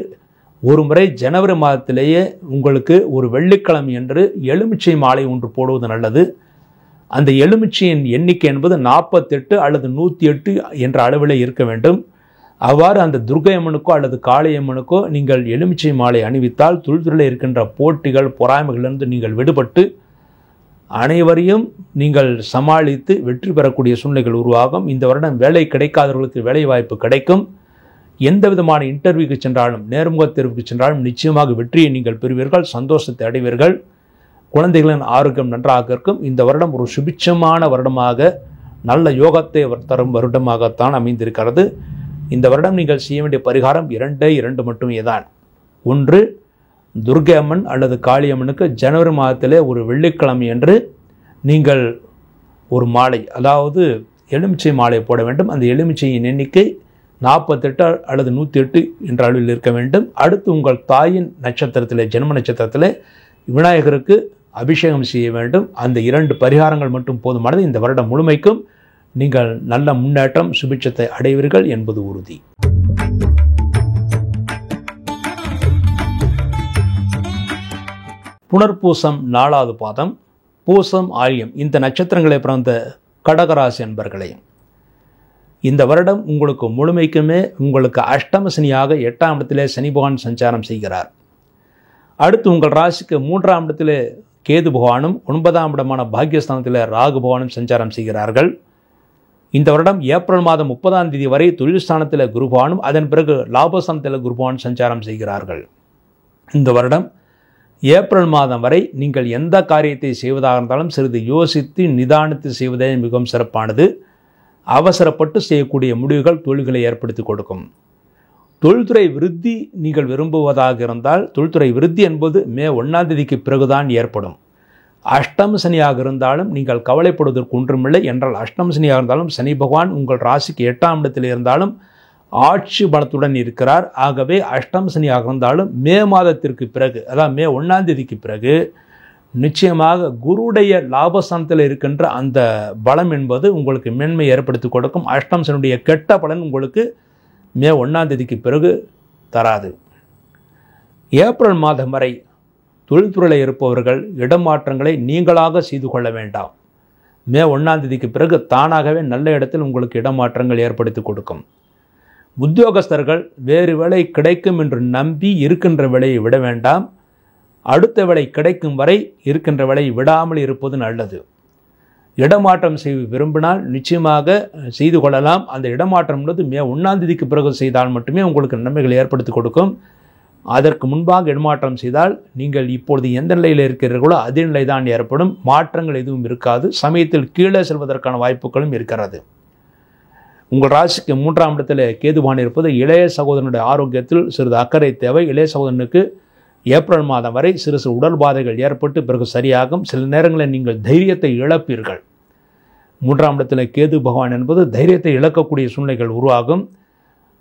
ஒரு முறை ஜனவரி மாதத்திலேயே உங்களுக்கு ஒரு வெள்ளிக்கிழமை என்று எலுமிச்சை மாலை ஒன்று போடுவது நல்லது. அந்த எலுமிச்சையின் எண்ணிக்கை என்பது 48 அல்லது 108 என்ற அளவிலே இருக்க வேண்டும். அவ்வாறு அந்த துர்க்கையம்மனுக்கோ அல்லது காளியம்மனுக்கோ நீங்கள் எலுமிச்சை மாலை அணிவித்தால் தொழில்துறையில் இருக்கின்ற போட்டிகள் பொறாமைகளிலிருந்து நீங்கள் விடுபட்டு அனைவரையும் நீங்கள் சமாளித்து வெற்றி பெறக்கூடிய சூழ்நிலைகள் உருவாகும். இந்த வருடம் வேலை கிடைக்காதவர்களுக்கு வேலை வாய்ப்பு கிடைக்கும். எந்த விதமான இன்டர்வியூக்கு சென்றாலும் நேர்முக தேர்வுக்கு சென்றாலும் நிச்சயமாக வெற்றியை நீங்கள் பெறுவீர்கள், சந்தோஷத்தை அடைவீர்கள். குழந்தைகளின் ஆரோக்கியம் நன்றாக இருக்கும். இந்த வருடம் ஒரு சுபிட்சமான வருடமாக, நல்ல யோகத்தை தரும் வருடமாகத்தான் அமைந்திருக்கிறது. இந்த வருடம் நீங்கள் செய்ய வேண்டிய பரிகாரம் 2 மட்டுமே தான். ஒன்று, துர்க்கை அம்மன் அல்லது காளியம்மனுக்கு ஜனவரி மாதத்திலே ஒரு வெள்ளிக்கிழமை என்று நீங்கள் ஒரு மாலை, அதாவது எலுமிச்சை மாலை போட வேண்டும். அந்த எலுமிச்சையின் எண்ணிக்கை 48 அல்லது 108 என்ற அளவில் இருக்க வேண்டும். அடுத்து உங்கள் தாயின் நட்சத்திரத்திலே, ஜென்ம நட்சத்திரத்திலே விநாயகருக்கு அபிஷேகம் செய்ய வேண்டும். அந்த 2 பரிகாரங்கள் மட்டும் போதுமானது. இந்த வருடம் முழுமைக்கும் நீங்கள் நல்ல முன்னேற்றம், சுபிட்சத்தை அடைவீர்கள் என்பது உறுதி. புனர்பூசம் 4வது பாதம், பூசம் ஆயில்யம் இந்த நட்சத்திரங்களை பிறந்த கடகராசி என்பர்களே, இந்த வருடம் உங்களுக்கு முழுமைக்குமே உங்களுக்கு அஷ்டம சனியாக 8ஆம் இடத்திலே சனி பகவான் சஞ்சாரம் செய்கிறார். அடுத்து உங்கள் ராசிக்கு 3ஆம் இடத்திலே கேது பகவானும் 9ஆம் இடமான பாக்கியஸ்தானத்தில் ராகு பகவானும் சஞ்சாரம் செய்கிறார்கள். இந்த வருடம் ஏப்ரல் மாதம் 30ஆம் தேதி வரை தொழில் ஸ்தானத்தில் குரு பகவானும் அதன் பிறகு லாபஸ்தானத்தில் குரு பகவான் சஞ்சாரம் செய்கிறார்கள். இந்த வருடம் ஏப்ரல் மாதம் வரை நீங்கள் எந்த காரியத்தை செய்வதாக இருந்தாலும் சிறிது யோசித்து நிதானித்து செய்வதே மிகவும் சிறப்பானது. அவசரப்பட்டு செய்யக்கூடிய முடிவுகள் தொழில்களை ஏற்படுத்தி கொடுக்கும். தொழில்துறை விருத்தி நீங்கள் விரும்புவதாக இருந்தால் தொழில்துறை விருத்தி என்பது மே 1ஆம் தேதிக்கு பிறகுதான் ஏற்படும். அஷ்டம சனியாக இருந்தாலும் நீங்கள் கவலைப்படுவதற்கு ஒன்றுமில்லை. என்றால் அஷ்டம சனியாக இருந்தாலும் சனி பகவான் உங்கள் ராசிக்கு 8ஆம் இடத்தில் இருந்தாலும் ஆட்சி பலத்துடன் இருக்கிறார். ஆகவே அஷ்டம சனியாக இருந்தாலும் மே மாதத்திற்கு பிறகு, அதாவது மே 1ஆம் தேதிக்கு பிறகு நிச்சயமாக குருடைய லாபஸ்தானத்தில் இருக்கின்ற அந்த பலம் என்பது உங்களுக்கு மேன்மை ஏற்படுத்தி கொடுக்கும். அஷ்டம சனியுடைய கெட்ட பலன் உங்களுக்கு மே 1ஆம் தேதிக்கு பிறகு தராது. ஏப்ரல் மாதம் வரை தொழில்துறையில் இருப்பவர்கள் இடமாற்றங்களை நீங்களாக செய்து கொள்ள வேண்டாம். மே 1ஆம் தேதிக்கு பிறகு தானாகவே நல்ல இடத்தில் உங்களுக்கு இடமாற்றங்கள் ஏற்படுத்தி கொடுக்கும். உத்தியோகஸ்தர்கள் வேறு வேலை கிடைக்கும் என்று நம்பி இருக்கின்ற வேலையை விட வேண்டாம். அடுத்த வேலை கிடைக்கும் வரை இருக்கின்ற வேலையை விடாமல் இருப்பது நல்லது. இடமாற்றம் செய்ய விரும்பினால் நிச்சயமாக செய்து கொள்ளலாம். அந்த இடமாற்றம் என்பது மே 1ஆம் தேதிக்கு பிறகு செய்தால் மட்டுமே உங்களுக்கு நன்மைகளை ஏற்படுத்தி கொடுக்கும். அதற்கு முன்பாக இடமாற்றம் செய்தால் நீங்கள் இப்பொழுது எந்த நிலையில் இருக்கிறீர்களோ அதே நிலை தான் ஏற்படும். மாற்றங்கள் எதுவும் இருக்காது. சமயத்தில் கீழே செல்வதற்கான வாய்ப்புகளும் இருக்கிறது. உங்கள் ராசிக்கு 3ஆம் இடத்தில் கேதுவான் இருப்பது இளைய சகோதரனுடைய ஆரோக்கியத்தில் சிறிது அக்கறை தேவை. இளைய சகோதரனுக்கு ஏப்ரல் மாதம் வரை சிறு சிறு உடல் பாதைகள் ஏற்பட்டு பிறகு சரியாகும். சில நேரங்களில் நீங்கள் தைரியத்தை இழப்பீர்கள். 3ஆம் இடத்தில் கேது பகவான் என்பது தைரியத்தை இழக்கக்கூடிய சூழ்நிலைகள் உருவாகும்.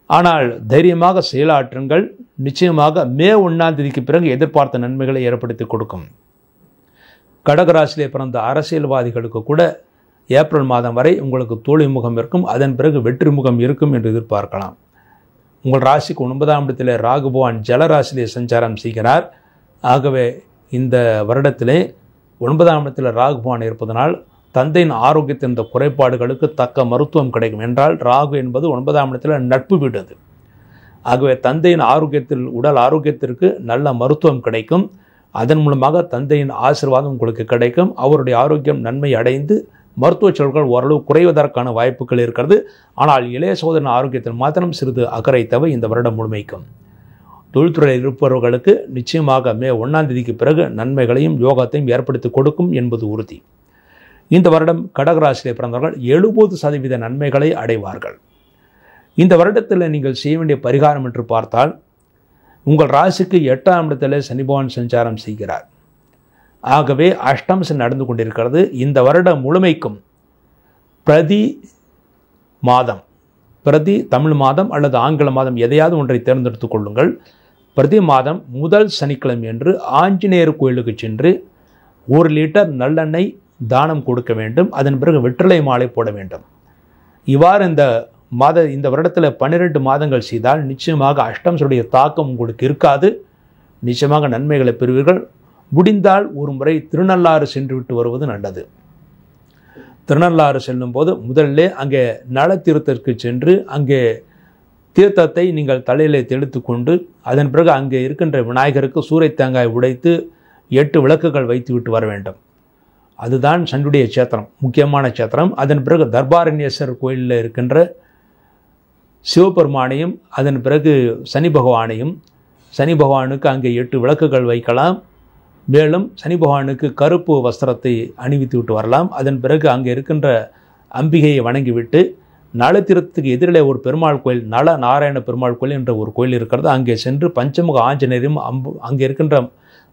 ஆனால் தைரியமாக செயலாற்றுங்கள். நிச்சயமாக மே 1ஆம் தேதிக்கு பிறகு எதிர்பார்த்த நன்மைகளை ஏற்படுத்தி கொடுக்கும். கடகராசியிலே பிறந்த அரசியல்வாதிகளுக்கு கூட ஏப்ரல் மாதம் வரை உங்களுக்கு தோல்வி முகம் இருக்கும். அதன் பிறகு வெற்றி முகம் இருக்கும் என்று எதிர்பார்க்கலாம். உங்கள் ராசிக்கு 9ஆம் இடத்திலே ராகு பகவான் ஜலராசியிலே சஞ்சாரம் செய்கிறார். ஆகவே இந்த வருடத்திலே 9ஆம் இடத்தில் ராகு பகவான் இருப்பதனால் தந்தையின் ஆரோக்கியத்தின் இந்த குறைபாடுகளுக்கு தக்க மருத்துவம் கிடைக்கும். என்றால் ராகு என்பது 9ஆம் இடத்தில் நட்பு வீடு. ஆகவே தந்தையின் ஆரோக்கியத்தில் உடல் ஆரோக்கியத்திற்கு நல்ல மருத்துவம் கிடைக்கும். அதன் மூலமாக தந்தையின் ஆசீர்வாதம் உங்களுக்கு கிடைக்கும். அவருடைய ஆரோக்கியம் நன்மை அடைந்து மருத்துவ செலவுகள் ஓரளவு குறைவதற்கான வாய்ப்புகள் இருக்கிறது. ஆனால் இளைய சகோதரன் ஆரோக்கியத்தில் மாத்திரம் சிறிது அக்கறை தேவை இந்த வருடம் முழுமைக்கும். தொழில்துறையில் இருப்பவர்களுக்கு நிச்சயமாக மே 1ஆம் தேதிக்கு பிறகு நன்மைகளையும் யோகத்தையும் ஏற்படுத்தி கொடுக்கும் என்பது உறுதி. இந்த வருடம் கடகராசியிலே பிறந்தவர்கள் 70% நன்மைகளை அடைவார்கள். இந்த வருடத்தில் நீங்கள் செய்ய வேண்டிய பரிகாரம் என்று பார்த்தால், உங்கள் ராசிக்கு 8ஆம் இடத்தில் சனி பகவான் சஞ்சாரம் செய்கிறார். ஆகவே அஷ்டம சனி நடந்து கொண்டிருக்கிறது. இந்த வருடம் முழுமைக்கும் பிரதி தமிழ் மாதம் அல்லது ஆங்கில மாதம் எதையாவது ஒன்றை தேர்ந்தெடுத்துக் கொள்ளுங்கள். பிரதி மாதம் முதல் சனிக்கிழமை என்று ஆஞ்சநேயர் கோயிலுக்கு சென்று 1 லிட்டர் நல்லெண்ணெய் தானம் கொடுக்க வேண்டும். அதன் பிறகு வெற்றிலை மாலை போட வேண்டும். இவ்வாறு இந்த வருடத்தில் 12 மாதங்கள் செய்தால் நிச்சயமாக அஷ்டமசனுடைய தாக்கம் உங்களுக்கு இருக்காது. நிச்சயமாக நன்மைகளை பெறுவீர்கள். முடிந்தால் ஒரு முறை திருநள்ளாறு சென்று விட்டு வருவது நல்லது. திருநள்ளாறு செல்லும் போது முதல்ல அங்கே நல தீர்த்தத்திற்கு சென்று அங்கே தீர்த்தத்தை நீங்கள் தலையிலே தெளித்து கொண்டு அதன் பிறகு அங்கே இருக்கின்ற விநாயகருக்கு சூறை தேங்காய் உடைத்து 8 விளக்குகள் வைத்து விட்டு வர வேண்டும். அதுதான் சனியுடைய சேத்திரம், முக்கியமான சேத்திரம். அதன் பிறகு தர்பாரண்யேஸ்வரர் கோயிலில் இருக்கின்ற சிவபெருமானையும் அதன் பிறகு சனி பகவானுக்கு அங்கே 8 விளக்குகள் வைக்கலாம். மேலும் சனி பகவானுக்கு கருப்பு வஸ்திரத்தை அணிவித்து விட்டு வரலாம். அதன் பிறகு அங்கே இருக்கின்ற அம்பிகையை வணங்கிவிட்டு நலத்திரத்துக்கு எதிரிலே ஒரு பெருமாள் கோயில், நல நாராயண பெருமாள் கோயில் என்ற ஒரு கோயில் இருக்கிறது. அங்கே சென்று பஞ்சமுக ஆஞ்சநேயரையும் அங்கே இருக்கின்ற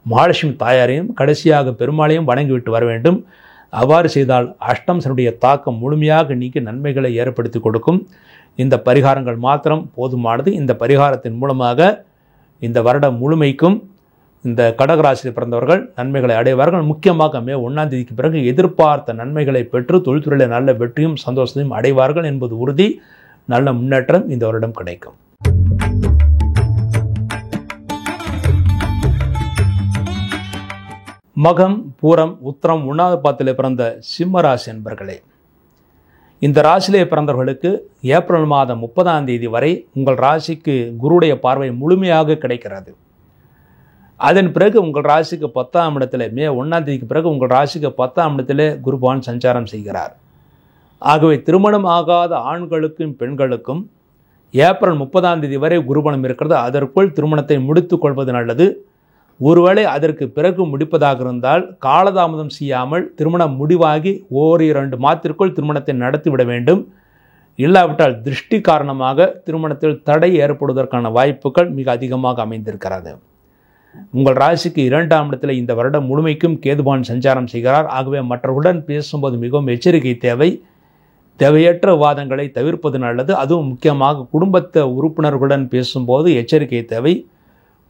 மகாலட்சுமி தாயாரையும் கடைசியாக பெருமாளையும் வணங்கிவிட்டு வர வேண்டும். அவ்வாறு செய்தால் அஷ்டம சனியுடைய தாக்கம் முழுமையாக நீக்கி நன்மைகளை ஏற்படுத்தி கொடுக்கும். இந்த பரிகாரங்கள் மாத்திரம் போதுமானது. இந்த பரிகாரத்தின் மூலமாக இந்த வருடம் முழுமைக்கும் இந்த கடகராசியில் பிறந்தவர்கள் நன்மைகளை அடைவார்கள். முக்கியமாக மே 1ஆம் தேதிக்கு பிறகு எதிர்பார்த்த நன்மைகளை பெற்று தொழில்துறையில் நல்ல வெற்றியும் சந்தோஷத்தையும் அடைவார்கள் என்பது உறுதி. நல்ல முன்னேற்றம் இந்த வருடம் கிடைக்கும். மகம், பூரம், உத்திரம் 1வது பாதத்திலே பிறந்த சிம்ம ராசி என்பர்களே, இந்த ராசியிலே பிறந்தவர்களுக்கு ஏப்ரல் மாதம் 30ஆம் தேதி வரை உங்கள் ராசிக்கு குருடைய பார்வை முழுமையாக கிடைக்கிறது. அதன் பிறகு உங்கள் ராசிக்கு 10ஆம் இடத்துல மே 1ஆம் தேதிக்கு பிறகு உங்கள் ராசிக்கு 10ஆம் இடத்திலே குரு பகவான் சஞ்சாரம் செய்கிறார். ஆகவே திருமணம் ஆகாத ஆண்களுக்கும் பெண்களுக்கும் ஏப்ரல் 30ஆம் தேதி வரை குருபலம் இருக்கிறது. அதற்குள் திருமணத்தை முடித்துக் கொள்வது நல்லது. ஒருவேளை அதற்கு பிறகு முடிப்பதாக இருந்தால் காலதாமதம் செய்யாமல் திருமணம் முடிவாகி 1-2 மாதத்திற்குள் திருமணத்தை நடத்திவிட வேண்டும். இல்லாவிட்டால் திருஷ்டி காரணமாக திருமணத்தில் தடை ஏற்படுவதற்கான வாய்ப்புகள் மிக அதிகமாக அமைந்திருக்கிறது. உங்கள் ராசிக்கு 2ஆம் இடத்தில் இந்த வருடம் முழுமைக்கும் கேதுபான் சஞ்சாரம் செய்கிறார். ஆகவே மற்றவர்களுடன் பேசும்போது மிகவும் எச்சரிக்கை தேவை. தேவையற்ற விவாதங்களை தவிர்ப்பது நல்லது. அதுவும் முக்கியமாக குடும்பத்தை உறுப்பினர்களுடன் பேசும்போது எச்சரிக்கை தேவை.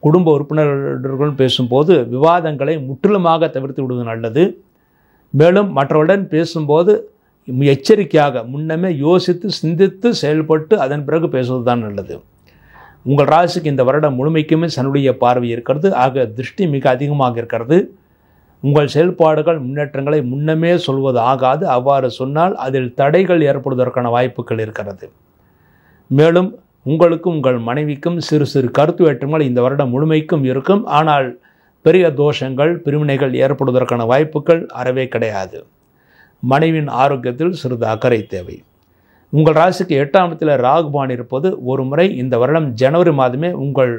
குடும்ப உறுப்பினர்களுடன் பேசும்போது விவாதங்களை முற்றிலுமாக தவிர்த்து விடுவது நல்லது. மேலும் மற்றவருடன் பேசும்போது எச்சரிக்கையாக முன்னமே யோசித்து சிந்தித்து செயல்பட்டு அதன் பிறகு பேசுவது தான் நல்லது. உங்கள் ராசிக்கு இந்த வருடம் முழுமைக்குமே சனுடைய பார்வை இருக்கிறது. ஆக திருஷ்டி மிக அதிகமாக இருக்கிறது. உங்கள் செயல்பாடுகள் முன்னேற்றங்களை முன்னமே சொல்வது ஆகாது. அவ்வாறு சொன்னால் அதில் தடைகள் ஏற்படுவதற்கான வாய்ப்புகள் இருக்கிறது. மேலும் உங்களுக்கும் உங்கள் மனைவிக்கும் சிறு சிறு கருத்து வேற்றுமைகள் இந்த வருடம் முழுமைக்கும் இருக்கும். ஆனால் பெரிய தோஷங்கள் பிரிவினைகள் ஏற்படுவதற்கான வாய்ப்புகள் அறவே கிடையாது. மனைவியின் ஆரோக்கியத்தில் சிறிது அக்கறை தேவை. உங்கள் ராசிக்கு 8ஆம் இடத்தில் ராகுபான் இருப்பது ஒரு முறை இந்த வருடம் ஜனவரி மாதமே உங்கள்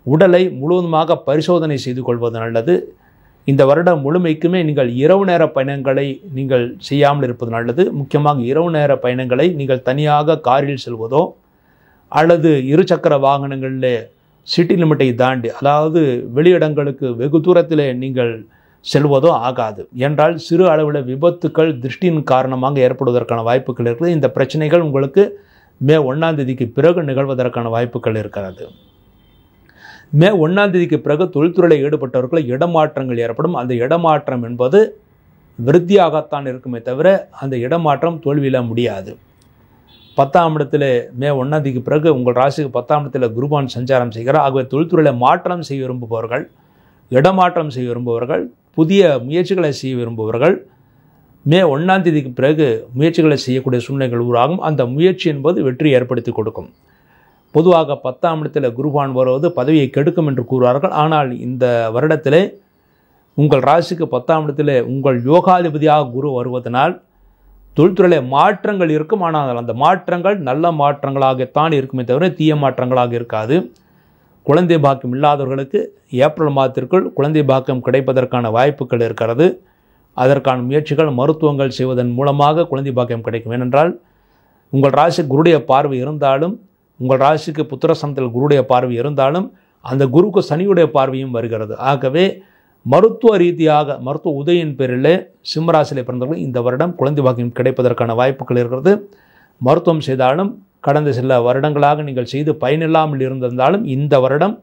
உடலை முழுவதுமாக பரிசோதனை செய்து கொள்வது நல்லது. இந்த வருடம் முழுமைக்குமே நீங்கள் இரவு நேர பயணங்களை நீங்கள் செய்யாமல் இருப்பது நல்லது. முக்கியமாக இரவு நேர பயணங்களை நீங்கள் தனியாக காரில் செல்வதோ அல்லது இருசக்கர வாகனங்களில் சிட்டி லிமிட்டை தாண்டி, அதாவது வெளியிடங்களுக்கு வெகு தூரத்தில் நீங்கள் செல்வதோ ஆகாது. என்றால் சிறு அளவில் விபத்துக்கள் திருஷ்டியின் காரணமாக ஏற்படுவதற்கான வாய்ப்புகள் இருக்குது. இந்த பிரச்சனைகள் உங்களுக்கு மே 1ஆம் தேதிக்கு பிறகு நிகழ்வதற்கான வாய்ப்புகள் இருக்கிறது. மே 1ஆம் தேதிக்கு பிறகு தொழில்துறையில் ஈடுபட்டவர்கள் இடமாற்றங்கள் ஏற்படும். அந்த இடமாற்றம் என்பது விருத்தியாகத்தான் இருக்குமே தவிர அந்த இடமாற்றம் தோல்வியில முடியாது. 10ஆம் இடத்துல மே 1ஆம் தேதிக்கு பிறகு உங்கள் ராசிக்கு 10ஆம் இடத்துல குருபான் சஞ்சாரம் செய்கிறார். ஆகவே தொழில்துறையில் மாற்றம் செய்ய விரும்புபவர்கள், இடமாற்றம் செய்ய விரும்புபவர்கள், புதிய முயற்சிகளை செய்ய விரும்புபவர்கள் மே 1ஆம் தேதிக்கு பிறகு முயற்சிகளை செய்யக்கூடிய சூழ்நிலைகள் உருவாகும். அந்த முயற்சி என்பது வெற்றி ஏற்படுத்தி கொடுக்கும். பொதுவாக 10ஆம் இடத்தில் குருபான் வருவது பதவியை கெடுக்கும் என்று கூறுவார்கள். ஆனால் இந்த வருடத்திலே உங்கள் ராசிக்கு 10ஆம் இடத்தில் உங்கள் யோகாதிபதியாக குரு வருவதனால் தொழில்துறையில் மாற்றங்கள் இருக்கும். ஆனால் அந்த மாற்றங்கள் நல்ல மாற்றங்களாகத்தான் இருக்குமே தவிர தீய மாற்றங்களாக இருக்காது. குழந்தை பாக்கியம் இல்லாதவர்களுக்கு ஏப்ரல் மாதத்திற்குள் குழந்தை பாக்கியம் கிடைப்பதற்கான வாய்ப்புகள் இருக்கிறது. அதற்கான முயற்சிகள் மருத்துவங்கள் செய்வதன் மூலமாக குழந்தை பாக்கியம் கிடைக்கும். ஏனென்றால் உங்கள் ராசிக்கு குருடைய பார்வை இருந்தாலும், உங்கள் ராசிக்கு புத்திரஸ்தானத்தில் குருடைய பார்வை இருந்தாலும் அந்த குருக்கு சனியுடைய பார்வையும் வருகிறது. ஆகவே மருத்துவ ரீதியாக மருத்துவ உதவியின் பேரில் சிம்மராசியில் பிறந்தவர்கள் இந்த வருடம் குழந்தை பாக்கியம் கிடைப்பதற்கான வாய்ப்புகள் இருக்கிறது. மருத்துவம் செய்தாலும் கடந்த சில வருடங்களாக நீங்கள் செய்து பயனில்லாமல் இருந்திருந்தாலும் இந்த வருடம்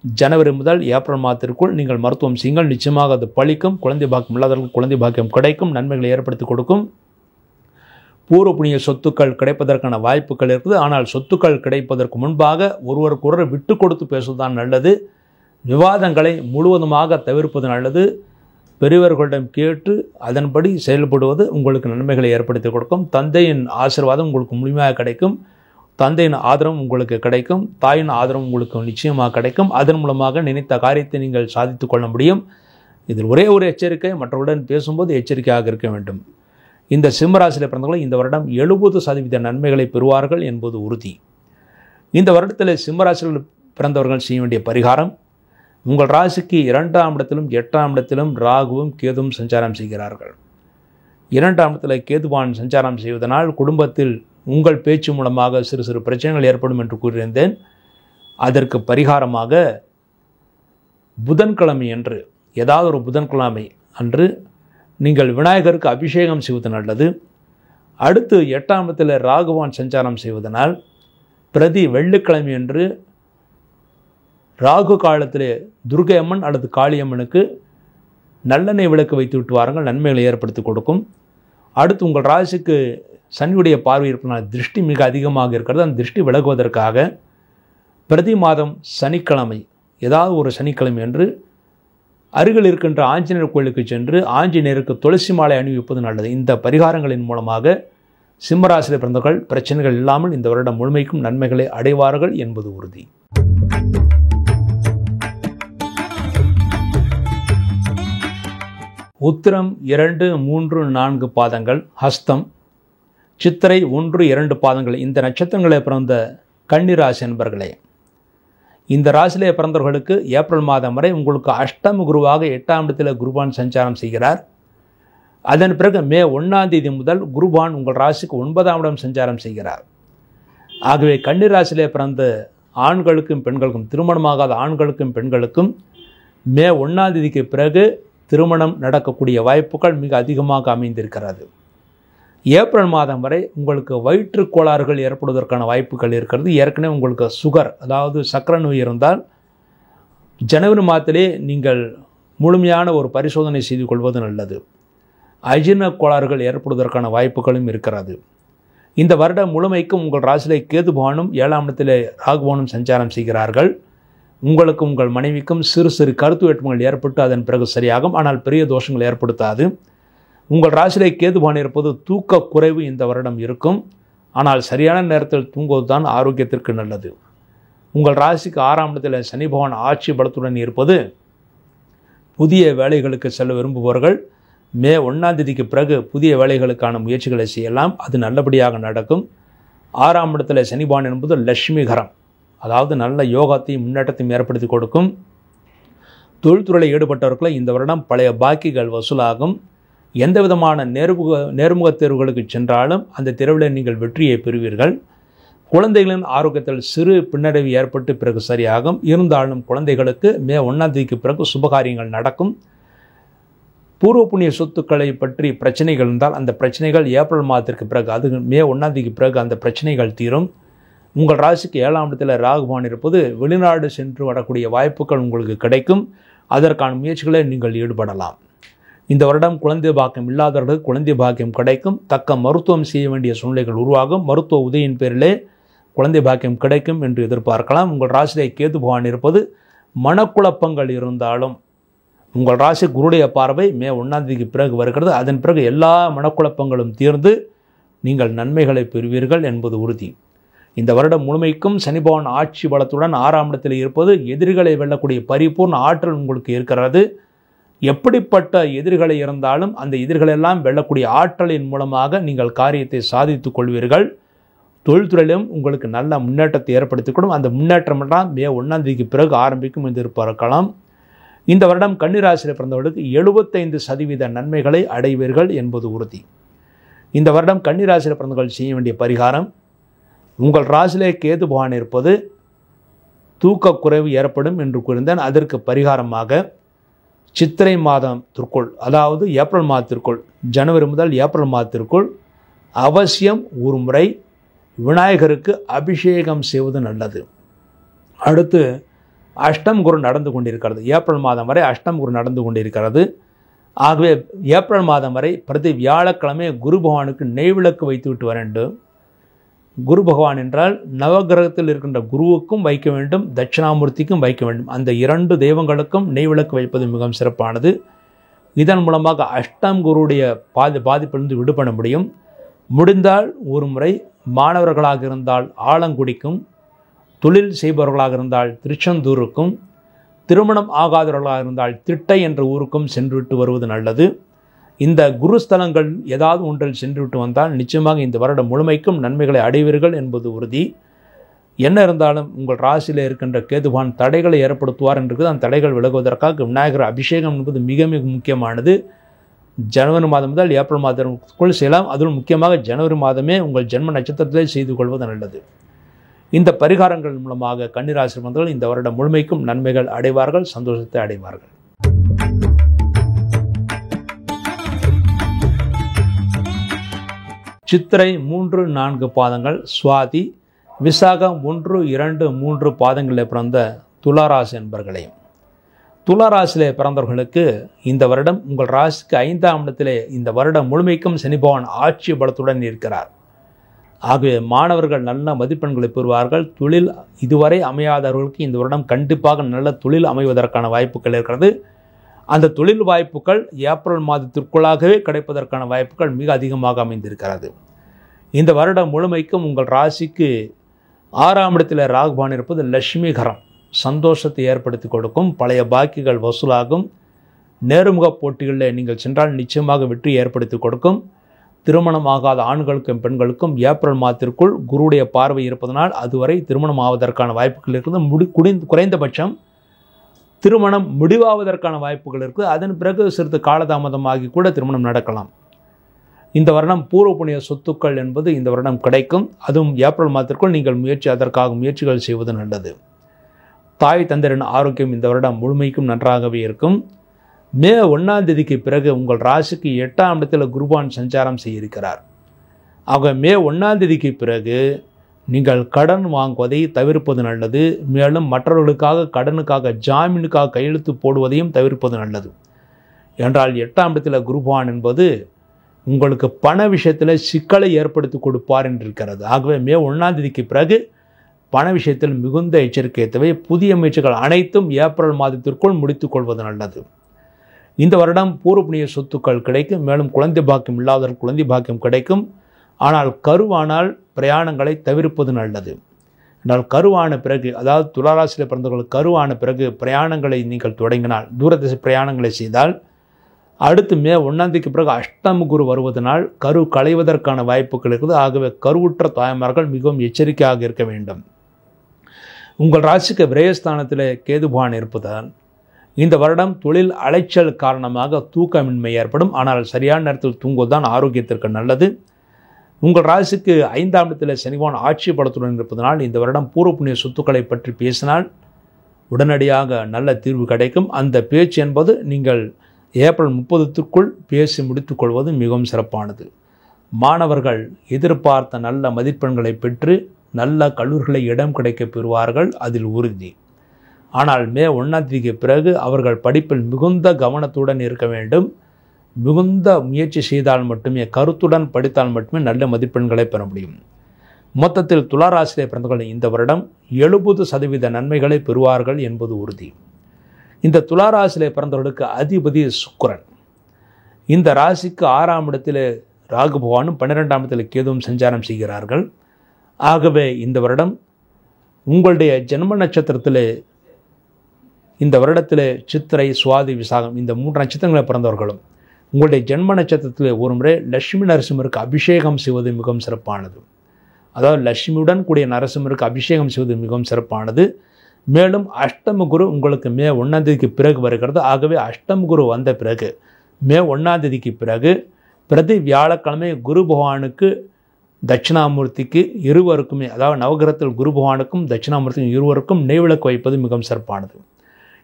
ஜனவரி முதல் ஏப்ரல் மாதத்திற்குள் நீங்கள் மருத்துவம் செய்யுங்கள். நிச்சயமாக அது பலிக்கும். குழந்தை பாக்கியம் இல்லாதவர்களுக்கு குழந்தை பாக்கியம் கிடைக்கும். நன்மைகளை ஏற்படுத்தி கொடுக்கும். பூர்வ புண்ணிய சொத்துக்கள் கிடைப்பதற்கான வாய்ப்புகள் இருக்குது. ஆனால் சொத்துக்கள் கிடைப்பதற்கு முன்பாக ஒருவருக்கொருவர் விட்டு கொடுத்து பேசுவதுதான் நல்லது. விவாதங்களை முழுவதுமாக தவிர்ப்பது நல்லது. பெரியவர்களிடம் கேட்டு அதன்படி செயல்படுவது உங்களுக்கு நன்மைகளை ஏற்படுத்தி கொடுக்கும். தந்தையின் ஆசீர்வாதம் உங்களுக்கு முழுமையாக கிடைக்கும். தந்தையின் ஆதரவும் உங்களுக்கு கிடைக்கும். தாயின் ஆதரவும் உங்களுக்கு நிச்சயமாக கிடைக்கும். அதன் மூலமாக நினைத்த காரியத்தை நீங்கள் சாதித்து கொள்ள முடியும். இதில் ஒரே ஒரு எச்சரிக்கை, மற்றவருடன் பேசும்போது எச்சரிக்கையாக இருக்க வேண்டும். இந்த சிம்மராசியில் பிறந்தவர்கள் இந்த வருடம் 70% நன்மைகளை பெறுவார்கள் என்பது உறுதி. இந்த வருடத்தில் சிம்மராசியில் பிறந்தவர்கள் செய்ய வேண்டிய பரிகாரம், உங்கள் ராசிக்கு 2ஆம் இடத்திலும் 8ஆம் இடத்திலும் ராகுவும் கேதுவும் சஞ்சாரம் செய்கிறார்கள். 2ஆம் இடத்தில் கேதுபான் சஞ்சாரம் செய்வதனால் குடும்பத்தில் உங்கள் பேச்சு மூலமாக சிறு சிறு பிரச்சனைகள் ஏற்படும் என்று கூறியிருந்தேன். அதற்கு பரிகாரமாக புதன்கிழமை அன்று, ஏதாவது ஒரு புதன்கிழமை அன்று நீங்கள் விநாயகருக்கு அபிஷேகம் செய்வது நல்லது. அடுத்து 8ஆம் இடத்தில் ராகுவான் சஞ்சாரம் செய்வதனால் பிரதி வெள்ளிக்கிழமை அன்று ராகு காலத்திலே துர்க்கை அம்மன் அல்லது காளியம்மனுக்கு நல்லெண்ணெய் விளக்கு வைத்து விட்டு வாருங்கள். நன்மைகளை ஏற்படுத்தி கொடுக்கும். அடுத்து உங்கள் ராசிக்கு சனியுடைய பார்வை இருப்பதனால் திருஷ்டி மிக அதிகமாக இருக்கிறது. அந்த திருஷ்டி விலகுவதற்காக பிரதி மாதம் சனிக்கிழமை, ஏதாவது ஒரு சனிக்கிழமை அன்று அருகில் இருக்கின்ற ஆஞ்சநேயர் கோயிலுக்கு சென்று ஆஞ்சநேயருக்கு துளசி மாலை அணிவிப்பது நல்லது. இந்த பரிகாரங்களின் மூலமாக சிம்மராசியில் பிறந்தவர்கள் பிரச்சனைகள் இல்லாமல் இந்த வருடம் முழுமைக்கும் நன்மைகளை அடைவார்கள் என்பது உறுதி. உத்திரம் 2, 3, 4 பாதங்கள், ஹஸ்தம், சித்திரை 1, 2 பாதங்கள் இந்த நட்சத்திரங்களை பிறந்த கன்னி ராசி என்பர்களே, இந்த ராசியிலே பிறந்தவர்களுக்கு ஏப்ரல் மாதம் வரை உங்களுக்கு அஷ்டம குருவாக 8ஆம் இடத்தில் குருபான் சஞ்சாரம் செய்கிறார். அதன் பிறகு மே 1ஆம் தேதி முதல் குருபான் உங்கள் ராசிக்கு 9ஆம் இடம் சஞ்சாரம் செய்கிறார். ஆகவே கன்னி ராசியிலே பிறந்த ஆண்களுக்கும் பெண்களுக்கும், திருமணமாகாத ஆண்களுக்கும் பெண்களுக்கும் மே 1ஆம் தேதிக்கு பிறகு திருமணம் நடக்கக்கூடிய வாய்ப்புகள் மிக அதிகமாக அமைந்திருக்கிறது. ஏப்ரல் மாதம் வரை உங்களுக்கு வயிற்று கோளாறுகள் ஏற்படுவதற்கான வாய்ப்புகள் இருக்கிறது. ஏற்கனவே உங்களுக்கு சுகர், அதாவது சர்க்கரை நோய் இருந்தால் ஜனவரி மாதத்திலே நீங்கள் முழுமையான ஒரு பரிசோதனை செய்து கொள்வது நல்லது. அஜீரண கோளாறுகள் ஏற்படுவதற்கான வாய்ப்புகளும் இருக்கிறது. இந்த வருடம் முழுமைக்கும் உங்கள் ராசியிலே கேது பகவானும் 7ஆம் இடத்திலே ராகு பகவானும் சஞ்சாரம் செய்கிறார்கள். உங்களுக்கும் உங்கள் மனைவிக்கும் சிறு சிறு கருத்து வேற்றுமைகள் ஏற்பட்டு அதன் பிறகு சரியாகும். ஆனால் பெரிய தோஷங்கள் ஏற்படுத்தாது. உங்கள் ராசியிலே கேது பகவான் இருப்பது தூக்க குறைவு இந்த வருடம் இருக்கும். ஆனால் சரியான நேரத்தில் தூங்குவது தான் ஆரோக்கியத்திற்கு நல்லது. உங்கள் ராசிக்கு 6ஆம் இடத்தில் சனி பகவான் ஆட்சி பலத்துடன் இருப்பது புதிய வேலைகளுக்கு செல்ல விரும்புபவர்கள் மே 1ஆம் தேதிக்கு பிறகு புதிய வேலைகளுக்கான முயற்சிகளை செய்யலாம். அது நல்லபடியாக நடக்கும். 6ஆம் இடத்தில் சனி பகவான் என்பது லட்சுமிகரம், அதாவது நல்ல யோகத்தையும் முன்னேற்றத்தையும் ஏற்படுத்தி கொடுக்கும். தொழில்துறையில் ஈடுபட்டவர்களை இந்த வருடம் பழைய பாக்கிகள் வசூலாகும். எந்த விதமான நேர்முக தேர்வுகளுக்கு சென்றாலும் அந்த தேர்வில் நீங்கள் வெற்றியை பெறுவீர்கள். குழந்தைகளின் ஆரோக்கியத்தில் சிறு பின்னடைவு ஏற்பட்டு பிறகு சரியாகும். இருந்தாலும் குழந்தைகளுக்கு மே 1ஆம் தேதிக்கு பிறகு சுபகாரியங்கள் நடக்கும். பூர்வ புண்ணிய சொத்துக்களை பற்றி பிரச்சனைகள் இருந்தால் அந்த பிரச்சனைகள் ஏப்ரல் மாதத்திற்கு பிறகு, அது மே 1ஆம் தேதிக்கு பிறகு அந்த பிரச்சனைகள் தீரும். உங்கள் ராசிக்கு 7ஆம் இடத்தில் ராகு பகவான் இருப்பது வெளிநாடு சென்று வரக்கூடிய வாய்ப்புகள் உங்களுக்கு கிடைக்கும். அதற்கான முயற்சிகளை நீங்கள் ஈடுபடலாம். இந்த வருடம் குழந்தை பாக்கியம் இல்லாதவர்களுக்கு குழந்தை பாக்கியம் கிடைக்கும். தக்க மருத்துவம் செய்ய வேண்டிய சூழ்நிலைகள் உருவாகும். மருத்துவ உதவியின் பேரிலே குழந்தை பாக்கியம் கிடைக்கும் என்று எதிர்பார்க்கலாம். உங்கள் ராசியிலே கேது பகவான் இருப்பது மனக்குழப்பங்கள் இருந்தாலும் உங்கள் ராசி குருடைய பார்வை மே 1ஆம் தேதிக்கு பிறகு வருகிறது. அதன் பிறகு எல்லா மனக்குழப்பங்களும் தீர்ந்து நீங்கள் நன்மைகளை பெறுவீர்கள் என்பது உறுதி. இந்த வருடம் முழுமைக்கும் சனி பகவான் ஆட்சி பலத்துடன் 6ஆம் இடத்தில் இருப்பது எதிரிகளை வெல்லக்கூடிய பரிபூர்ண ஆற்றல் உங்களுக்கு இருக்கிறது. எப்படிப்பட்ட எதிரிகளை இருந்தாலும் அந்த எதிரிகளெல்லாம் வெல்லக்கூடிய ஆற்றலின் மூலமாக நீங்கள் காரியத்தை சாதித்துக் கொள்வீர்கள். தொழில்துறையிலும் உங்களுக்கு நல்ல முன்னேற்றத்தை ஏற்படுத்திக் அந்த முன்னேற்றம் எல்லாம் மே 1ஆம் தேதிக்கு பிறகு ஆரம்பிக்கும் என்று எதிர்பார்க்கலாம். இந்த வருடம் கன்னி ராசியில் பிறந்தவர்களுக்கு 75% நன்மைகளை அடைவீர்கள் என்பது உறுதி. இந்த வருடம் கன்னி ராசியில் பிறந்தவர்கள் செய்ய வேண்டிய பரிகாரம், உங்கள் ராசியிலே கேது பகவான் இருப்பது தூக்க குறைவு ஏற்படும் என்று கூறினேன். அதற்கு பரிகாரமாக சித்திரை மாதத்திற்குள், அதாவது ஏப்ரல் மாதத்திற்குள், ஜனவரி முதல் ஏப்ரல் மாதத்திற்குள் அவசியம் ஒரு முறை விநாயகருக்கு அபிஷேகம் செய்வது நல்லது. அடுத்து அஷ்டம் குரு நடந்து கொண்டிருக்கிறது. ஏப்ரல் மாதம் வரை அஷ்டம் குரு நடந்து கொண்டிருக்கிறது. ஆகவே ஏப்ரல் மாதம் வரை பிரதி வியாழக்கிழமை குரு பகவானுக்கு நெய் விளக்கு வைத்து விட்டு வர வேண்டும். குரு பகவான் என்றால் நவகிரகத்தில் இருக்கின்ற குருவுக்கும் வைக்க வேண்டும், தட்சிணாமூர்த்திக்கும் வைக்க வேண்டும். அந்த 2 தெய்வங்களுக்கும் நெய் விளக்கு வைப்பது மிகவும் சிறப்பானது. இதன் மூலமாக அஷ்டம் குருடைய பாதிப்பிலிருந்து விடுபட முடியும். முடிந்தால் ஒரு முறை மாணவர்களாக இருந்தால் ஆலங்குடிக்கும், தொழில் செய்பவர்களாக இருந்தால் திருச்செந்தூருக்கும், திருமணம் ஆகாதவர்களாக இருந்தால் திட்டை என்ற ஊருக்கும் சென்றுவிட்டு வருவது நல்லது. இந்த குருஸ்தலங்கள் ஏதாவது ஒன்றில் சென்றுவிட்டு வந்தால் நிச்சயமாக இந்த வருடம் முழுமைக்கும் நன்மைகளை அடைவீர்கள் என்பது உறுதி. என்ன இருந்தாலும் உங்கள் ராசியில் இருக்கின்ற கேதுபான் தடைகளை ஏற்படுத்துவார் என்று அந்த தடைகள் விலகுவதற்காக விநாயகர் அபிஷேகம் என்பது மிக மிக முக்கியமானது. ஜனவரி மாதம் முதல் ஏப்ரல் மாதத்திற்குள் செய்யலாம். அதிலும் முக்கியமாக ஜனவரி மாதமே உங்கள் ஜென்ம நட்சத்திரத்திலே செய்து கொள்வது நல்லது. இந்த பரிகாரங்கள் மூலமாக கன்னிராசி வந்தவர்கள் இந்த வருடம் முழுமைக்கும் நன்மைகள் அடைவார்கள், சந்தோஷத்தை அடைவார்கள். சித்திரை 3, 4 பாதங்கள், சுவாதி, விசாகம் 1, 2, 3 பாதங்களில் பிறந்த துளாராசி என்பர்களே, துளாராசியிலே பிறந்தவர்களுக்கு இந்த வருடம் உங்கள் ராசிக்கு 5ஆம் இடத்திலே இந்த வருடம் முழுமைக்கும் சனி பகவான் ஆட்சி பலத்துடன் இருக்கிறார். ஆகவே மாணவர்கள் நல்ல மதிப்பெண்களை பெறுவார்கள். தொழில் இதுவரை அமையாதவர்களுக்கு இந்த வருடம் கண்டிப்பாக நல்ல தொழில் அமைவதற்கான வாய்ப்புகள் இருக்கிறது. அந்த தொழில் வாய்ப்புகள் ஏப்ரல் மாதத்திற்குள்ளாகவே கிடைப்பதற்கான வாய்ப்புகள் மிக அதிகமாக அமைந்திருக்கிறது. இந்த வருடம் முழுமைக்கும் உங்கள் ராசிக்கு 6ஆம் இடத்தில் ராகுபான் இருப்பது லட்சுமிகரம், சந்தோஷத்தை ஏற்படுத்தி கொடுக்கும். பழைய பாக்கிகள் வசூலாகும். நேர்முக போட்டிகளில் நீங்கள் சென்றால் நிச்சயமாக வெற்றி ஏற்படுத்தி கொடுக்கும். திருமணமாகாத ஆண்களுக்கும் பெண்களுக்கும் ஏப்ரல் மாதத்திற்குள் குருவுடைய பார்வை இருப்பதனால் அதுவரை திருமணம் ஆவதற்கான வாய்ப்புகள் இருக்குது. குறைந்தபட்சம் திருமணம் முடிவாவதற்கான வாய்ப்புகள் இருக்குது. அதன் பிறகு சிறிது காலதாமதமாகி கூட திருமணம் நடக்கலாம். இந்த வருடம் பூர்வ புண்ணிய சொத்துக்கள் என்பது இந்த வருடம் கிடைக்கும். அதுவும் ஏப்ரல் மாதத்திற்குள் நீங்கள் அதற்காக முயற்சிகள் செய்வது நல்லது. தாய் தந்தையரின் ஆரோக்கியம் இந்த வருடம் முழுமைக்கும் நன்றாகவே இருக்கும். மே 1ஆம் தேதிக்கு பிறகு உங்கள் ராசிக்கு 8ஆம் இடத்தில் குருபான் சஞ்சாரம் செய்ய இருக்கிறார். ஆக மே 1ஆம் தேதிக்கு பிறகு நீங்கள் கடன் வாங்குவதை தவிர்ப்பது நல்லது. மேலும் மற்றவர்களுக்காக கடனுக்காக ஜாமீனுக்காக கையெழுத்து போடுவதையும் தவிர்ப்பது நல்லது. என்றால் 8ஆம் இடத்தில் குருபான் என்பது உங்களுக்கு பண விஷயத்தில் சிக்கலை ஏற்படுத்தி கொடுப்பார் என்றிருக்கிறது. ஆகவே மே 1ஆம் தேதிக்கு பிறகு பண விஷயத்தில் மிகுந்த எச்சரிக்கை தேவை. புதிய முயற்சிகள் அனைத்தும் ஏப்ரல் மாதத்திற்குள் முடித்துக் கொள்வது நல்லது. இந்த வருடம் பூர்வ புண்ணிய சொத்துக்கள் கிடைக்கும். மேலும் குழந்தை பாக்கியம் இல்லாதவர்கள் குழந்தை பாக்கியம் கிடைக்கும். ஆனால் கருவானால் பிரயாணங்களை தவிர்ப்பது நல்லது. என்றால் கருவான பிறகு, அதாவது துளாராசியில் பிறந்தவர்கள் கருவான பிறகு பிரயாணங்களை நீங்கள் தொடங்கினால், தூரதேச பிரயாணங்களை செய்தால், அடுத்து மே 1ஆம் தேதிக்கு பிறகு அஷ்டம குரு வருவதனால் கரு களைவதற்கான வாய்ப்புகள் இருக்குது. ஆகவே கருவுற்ற தாய்மார்கள் மிகவும் எச்சரிக்கையாக இருக்க வேண்டும். உங்கள் ராசிக்கு விரயஸ்தானத்தில் கேதுபான் இருப்பதால் இந்த வருடம் தொழில் அலைச்சல் காரணமாக தூக்கமின்மை ஏற்படும். ஆனால் சரியான நேரத்தில் தூங்குவதுதான் ஆரோக்கியத்திற்கு நல்லது. உங்கள் ராசிக்கு 5ஆம் இடத்தில் சனிவான் ஆட்சி பலத்துடன் இருப்பதனால் இந்த வருடம் பூர்வ புண்ணிய சொத்துக்களை பற்றி பேசினால் உடனடியாக நல்ல தீர்வு கிடைக்கும். அந்த பேச்சு என்பது நீங்கள் ஏப்ரல் 30க்குள் பேசி முடித்துக் கொள்வது மிகவும் சிறப்பானது. மாணவர்கள் எதிர்பார்த்த நல்ல மதிப்பெண்களை பெற்று நல்ல கல்லூரிகளை இடம் கிடைக்க பெறுவார்கள், அதில் உறுதி. ஆனால் மே 1ஆம் தேதிக்கு பிறகு அவர்கள் படிப்பில் மிகுந்த கவனத்துடன் இருக்க வேண்டும். மிகுந்த முயற்சி செய்தால் மட்டுமே, கருத்துடன் படித்தால் மட்டுமே நல்ல மதிப்பெண்களை பெற முடியும். மொத்தத்தில் துளாராசியிலே பிறந்தவர்கள் இந்த வருடம் 70% நன்மைகளை பெறுவார்கள் என்பது உறுதி. இந்த துளாராசியிலே பிறந்தவர்களுக்கு அதிபதி சுக்கிரன். இந்த ராசிக்கு 6ஆம் இடத்தில் ராகு பகவானும் 12ஆம் இடத்தில் கேதுவும் சஞ்சாரம் செய்கிறார்கள். ஆகவே இந்த வருடம் உங்களுடைய ஜென்ம நட்சத்திரத்தில் இந்த வருடத்தில் சித்திரை, சுவாதி, விசாகம் இந்த 3 நட்சத்திரங்களை பிறந்தவர்களும் உங்களுடைய ஜென்ம நட்சத்திரத்தில் ஒரு முறை லட்சுமி நரசிம்மருக்கு அபிஷேகம் செய்வது மிகவும் சிறப்பானது. அதாவது லட்சுமியுடன் கூடிய நரசிம்மருக்கு அபிஷேகம் செய்வது மிகவும் சிறப்பானது. மேலும் அஷ்டம குரு உங்களுக்கு மே 1ஆம் தேதிக்கு பிறகு வருகிறது. ஆகவே அஷ்டம குரு வந்த பிறகு மே 1ஆம் தேதிக்கு பிறகு பிரதி வியாழக்கிழமை குரு பகவானுக்கு தட்சிணாமூர்த்திக்கு இருவருக்குமே, அதாவது நவகிரகத்தில் குரு பகவானுக்கும் தட்சிணாமூர்த்திக்கும் இருவருக்கும் நெய்விளக்கு வைப்பது மிகவும் சிறப்பானது.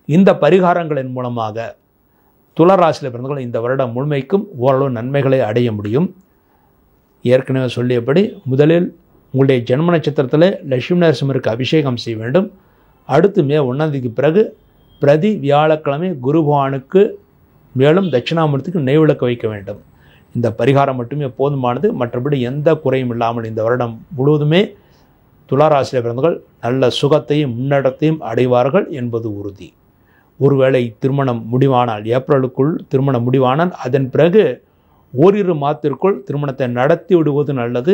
இந்த பரிகாரங்களின் மூலமாக துளாராசியில் பிறந்தவர்கள் இந்த வருடம் முழுமைக்கும் ஓரளவு நன்மைகளை அடைய முடியும். ஏற்கனவே சொல்லியபடி முதலில் உங்களுடைய ஜென்ம நட்சத்திரத்தில் லட்சுமி நரசிம்மருக்கு அபிஷேகம் செய்ய வேண்டும். அடுத்து மே 1ஆம் தேதிக்கு பிறகு பிரதி வியாழக்கிழமை குரு பகவானுக்கு மேலும் தட்சிணாமூர்த்திக்கு நெய்விளக்கு வைக்க வேண்டும். இந்த பரிகாரம் மட்டுமே போதுமானது. மற்றபடி எந்த குறையும் இல்லாமல் இந்த வருடம் முழுவதுமே துளாராசியில் பிறந்தவர்கள் நல்ல சுகத்தையும் முன்னேற்றத்தையும் அடைவார்கள் என்பது உறுதி. ஒருவேளை திருமணம் முடிவானால், ஏப்ரலுக்குள் திருமணம் முடிவானால், அதன் பிறகு ஓரிரு மாதத்திற்குள் திருமணத்தை நடத்தி விடுவது நல்லது.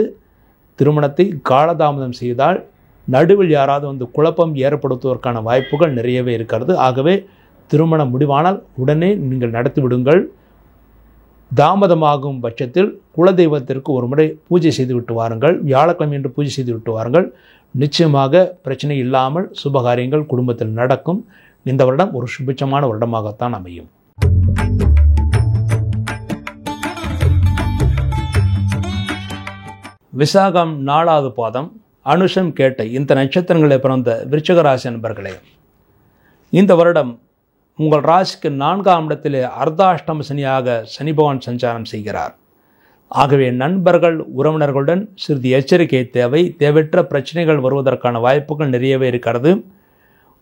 திருமணத்தை காலதாமதம் செய்தால் நடுவில் யாராவது வந்து குழப்பம் ஏற்படுத்துவதற்கான வாய்ப்புகள் நிறையவே இருக்கிறது. ஆகவே திருமணம் முடிவானால் உடனே நீங்கள் நடத்தி விடுங்கள். தாமதமாகும் பட்சத்தில் குலதெய்வத்திற்கு ஒரு முறை பூஜை செய்து விட்டு வாருங்கள். வியாழக்கிழமை என்று பூஜை செய்து விட்டு வாருங்கள். நிச்சயமாக பிரச்சனை இல்லாமல் சுபகாரியங்கள் குடும்பத்தில் நடக்கும். இந்த வருடம் ஒரு சுபிட்சமான வருடமாகத்தான் அமையும். விசாகம் 4வது பாதம், அனுஷம், கேட்டை இந்த நட்சத்திரங்களை பிறந்த விருச்சிக ராசி நண்பர்களே, இந்த வருடம் உங்கள் ராசிக்கு 4ஆம் இடத்திலே அர்த்தாஷ்டம சனியாக சனி பகவான் சஞ்சாரம் செய்கிறார். ஆகவே நண்பர்கள் உறவினர்களுடன் சிறிது எச்சரிக்கை தேவை. தேவையற்ற பிரச்சனைகள் வருவதற்கான வாய்ப்புகள் நிறையவே இருக்கிறது.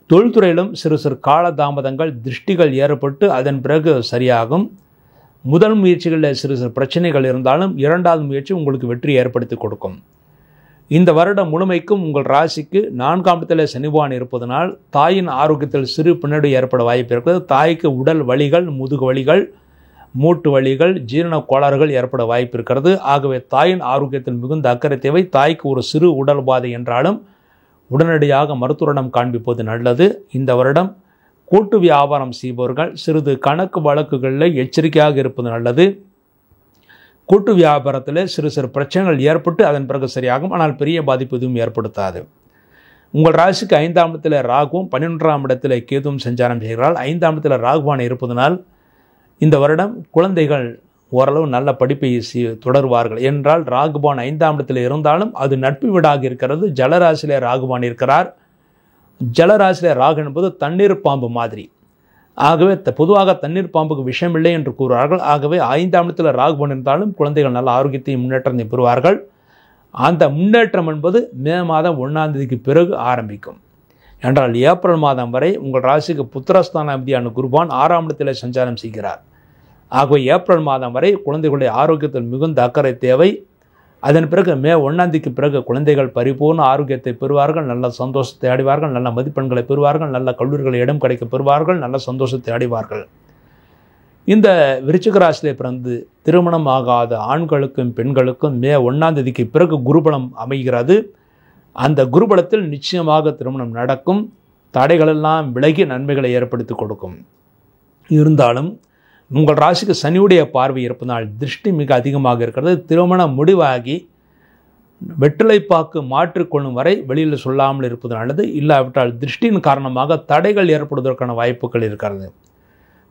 தொழில்துறையிலும் சிறு சிறு காலதாமதங்கள், திருஷ்டிகள் ஏற்பட்டு அதன் பிறகு சரியாகும். முதல் முயற்சிகளில் சிறு சிறு பிரச்சனைகள் இருந்தாலும் 2வது முயற்சி உங்களுக்கு வெற்றி ஏற்படுத்தி கொடுக்கும். இந்த வருடம் முழுமைக்கும் உங்கள் ராசிக்கு 4ஆம் இடத்தில் சனி பகவான் இருப்பதனால் தாயின் ஆரோக்கியத்தில் சிறு பின்னடைவு ஏற்பட வாய்ப்பு இருக்கிறது. தாய்க்கு உடல் வலிகள், முதுகு வலிகள், மூட்டு வலிகள், ஜீரண கோளாறுகள் ஏற்பட வாய்ப்பு இருக்கிறது. ஆகவே தாயின் ஆரோக்கியத்தில் மிகுந்த அக்கறை தேவை. தாய்க்கு ஒரு சிறு உடல் பாதை என்றாலும் உடனடியாக மருத்துவரிடம் காண்பிப்பது நல்லது. இந்த வருடம் கூட்டு வியாபாரம் செய்பவர்கள் சிறிது கணக்கு வழக்குகளில் எச்சரிக்கையாக இருப்பது நல்லது. கூட்டு வியாபாரத்தில் சிறு சிறு பிரச்சனைகள் ஏற்பட்டு அதன் பிறகு சரியாகும். ஆனால் பெரிய பாதிப்பு எதுவும் ஏற்படுத்தாது. உங்கள் ராசிக்கு 5ஆம் இடத்தில் ராகுவும் 12ஆம் இடத்தில் கேதுவும் சஞ்சாரம் செய்கிறார்கள். 5ஆம் இடத்தில் ராகுவான் இருப்பதனால் இந்த வருடம் குழந்தைகள் ஓரளவு நல்ல படிப்பை தொடருவார்கள். என்றால் ராகுபான் 5ஆம் இடத்தில் இருந்தாலும் அது நட்பு வீடாக இருக்கிறது. ஜலராசியிலே ராகுபான் இருக்கிறார். ஜலராசியிலே ராகு என்பது தண்ணீர் பாம்பு மாதிரி. ஆகவே பொதுவாக தண்ணீர் பாம்புக்கு விஷமில்லை என்று கூறுவார்கள். ஆகவே 5ஆம் இடத்தில் ராகுபான் இருந்தாலும் குழந்தைகள் நல்ல ஆரோக்கியத்தையும் முன்னேற்றத்தையும் பெறுவார்கள். அந்த முன்னேற்றம் என்பது மே மாதம் 1ஆம் தேதிக்கு பிறகு ஆரம்பிக்கும். என்றால் ஏப்ரல் மாதம் வரை உங்கள் ராசிக்கு புத்திரஸ்தான அதிபதியான குருபான் 6ஆம் இடத்தில் சஞ்சாரம் செய்கிறார். ஆகவே ஏப்ரல் மாதம் வரை குழந்தைகளுடைய ஆரோக்கியத்தில் மிகுந்த அக்கறை தேவை. அதன் பிறகு மே 1ஆம் தேதிக்கு பிறகு குழந்தைகள் பரிபூர்ண ஆரோக்கியத்தை பெறுவார்கள், நல்ல சந்தோஷத்தை அடைவார்கள், நல்ல மதிப்பெண்களை பெறுவார்கள், நல்ல கல்லூரிகள் இடம் கிடைக்க பெறுவார்கள், நல்ல சந்தோஷத்தை அடைவார்கள். இந்த விருச்சிக ராசியிலே பிறந்து திருமணம் ஆகாத ஆண்களுக்கும் பெண்களுக்கும் மே 1ஆம் தேதிக்கு பிறகு குருபலம் அமைகிறது. அந்த குருபலத்தில் நிச்சயமாக திருமணம் நடக்கும். தடைகளெல்லாம் விலகி நன்மைகளை ஏற்படுத்தி கொடுக்கும். இருந்தாலும் உங்கள் ராசிக்கு சனியுடைய பார்வை இருப்பதால் திருஷ்டி மிக அதிகமாக இருக்கிறது. திருமணம் முடிவாகி வெற்றிலைப்பாக்கு மாற்றிக்கொள்ளும் வரை வெளியில் சொல்லாமல் இருப்பது நல்லது. இல்லாவிட்டால் திருஷ்டியின் காரணமாக தடைகள் ஏற்படுவதற்கான வாய்ப்புகள் இருக்கிறது.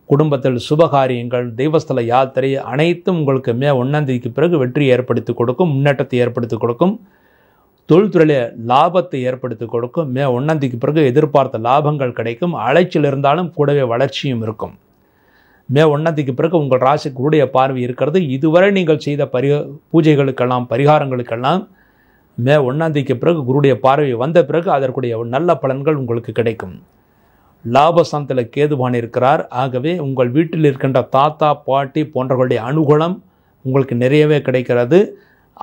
குடும்பத்தில் சுபகாரியங்கள், தெய்வஸ்தல யாத்திரை அனைத்தும் உங்களுக்கு மே 1ஆம் தேதிக்கு பிறகு வெற்றியை ஏற்படுத்தி கொடுக்கும், முன்னேற்றத்தை ஏற்படுத்தி கொடுக்கும். தொழில்துறையிலே லாபத்தை ஏற்படுத்தி கொடுக்கும். மே 1ஆம் தேதிக்கு பிறகு எதிர்பார்த்த லாபங்கள் கிடைக்கும். அலைச்சல் இருந்தாலும் கூடவே வளர்ச்சியும் இருக்கும். மே 1ஆம் தேதிக்கு பிறகு உங்கள் ராசிக்கு குருடைய பார்வை இருக்கிறது. இதுவரை நீங்கள் செய்த பூஜைகளுக்கெல்லாம் பரிகாரங்களுக்கெல்லாம் மே 1ஆம் தேதிக்கு பிறகு குருடைய பார்வை வந்த பிறகு அதற்குடைய நல்ல பலன்கள் உங்களுக்கு கிடைக்கும். லாபஸ்தானத்தில் கேதுபான் இருக்கிறார். ஆகவே உங்கள் வீட்டில் இருக்கின்ற தாத்தா பாட்டி போன்றவர்களுடைய அனுகூலம் உங்களுக்கு நிறையவே கிடைக்கிறது.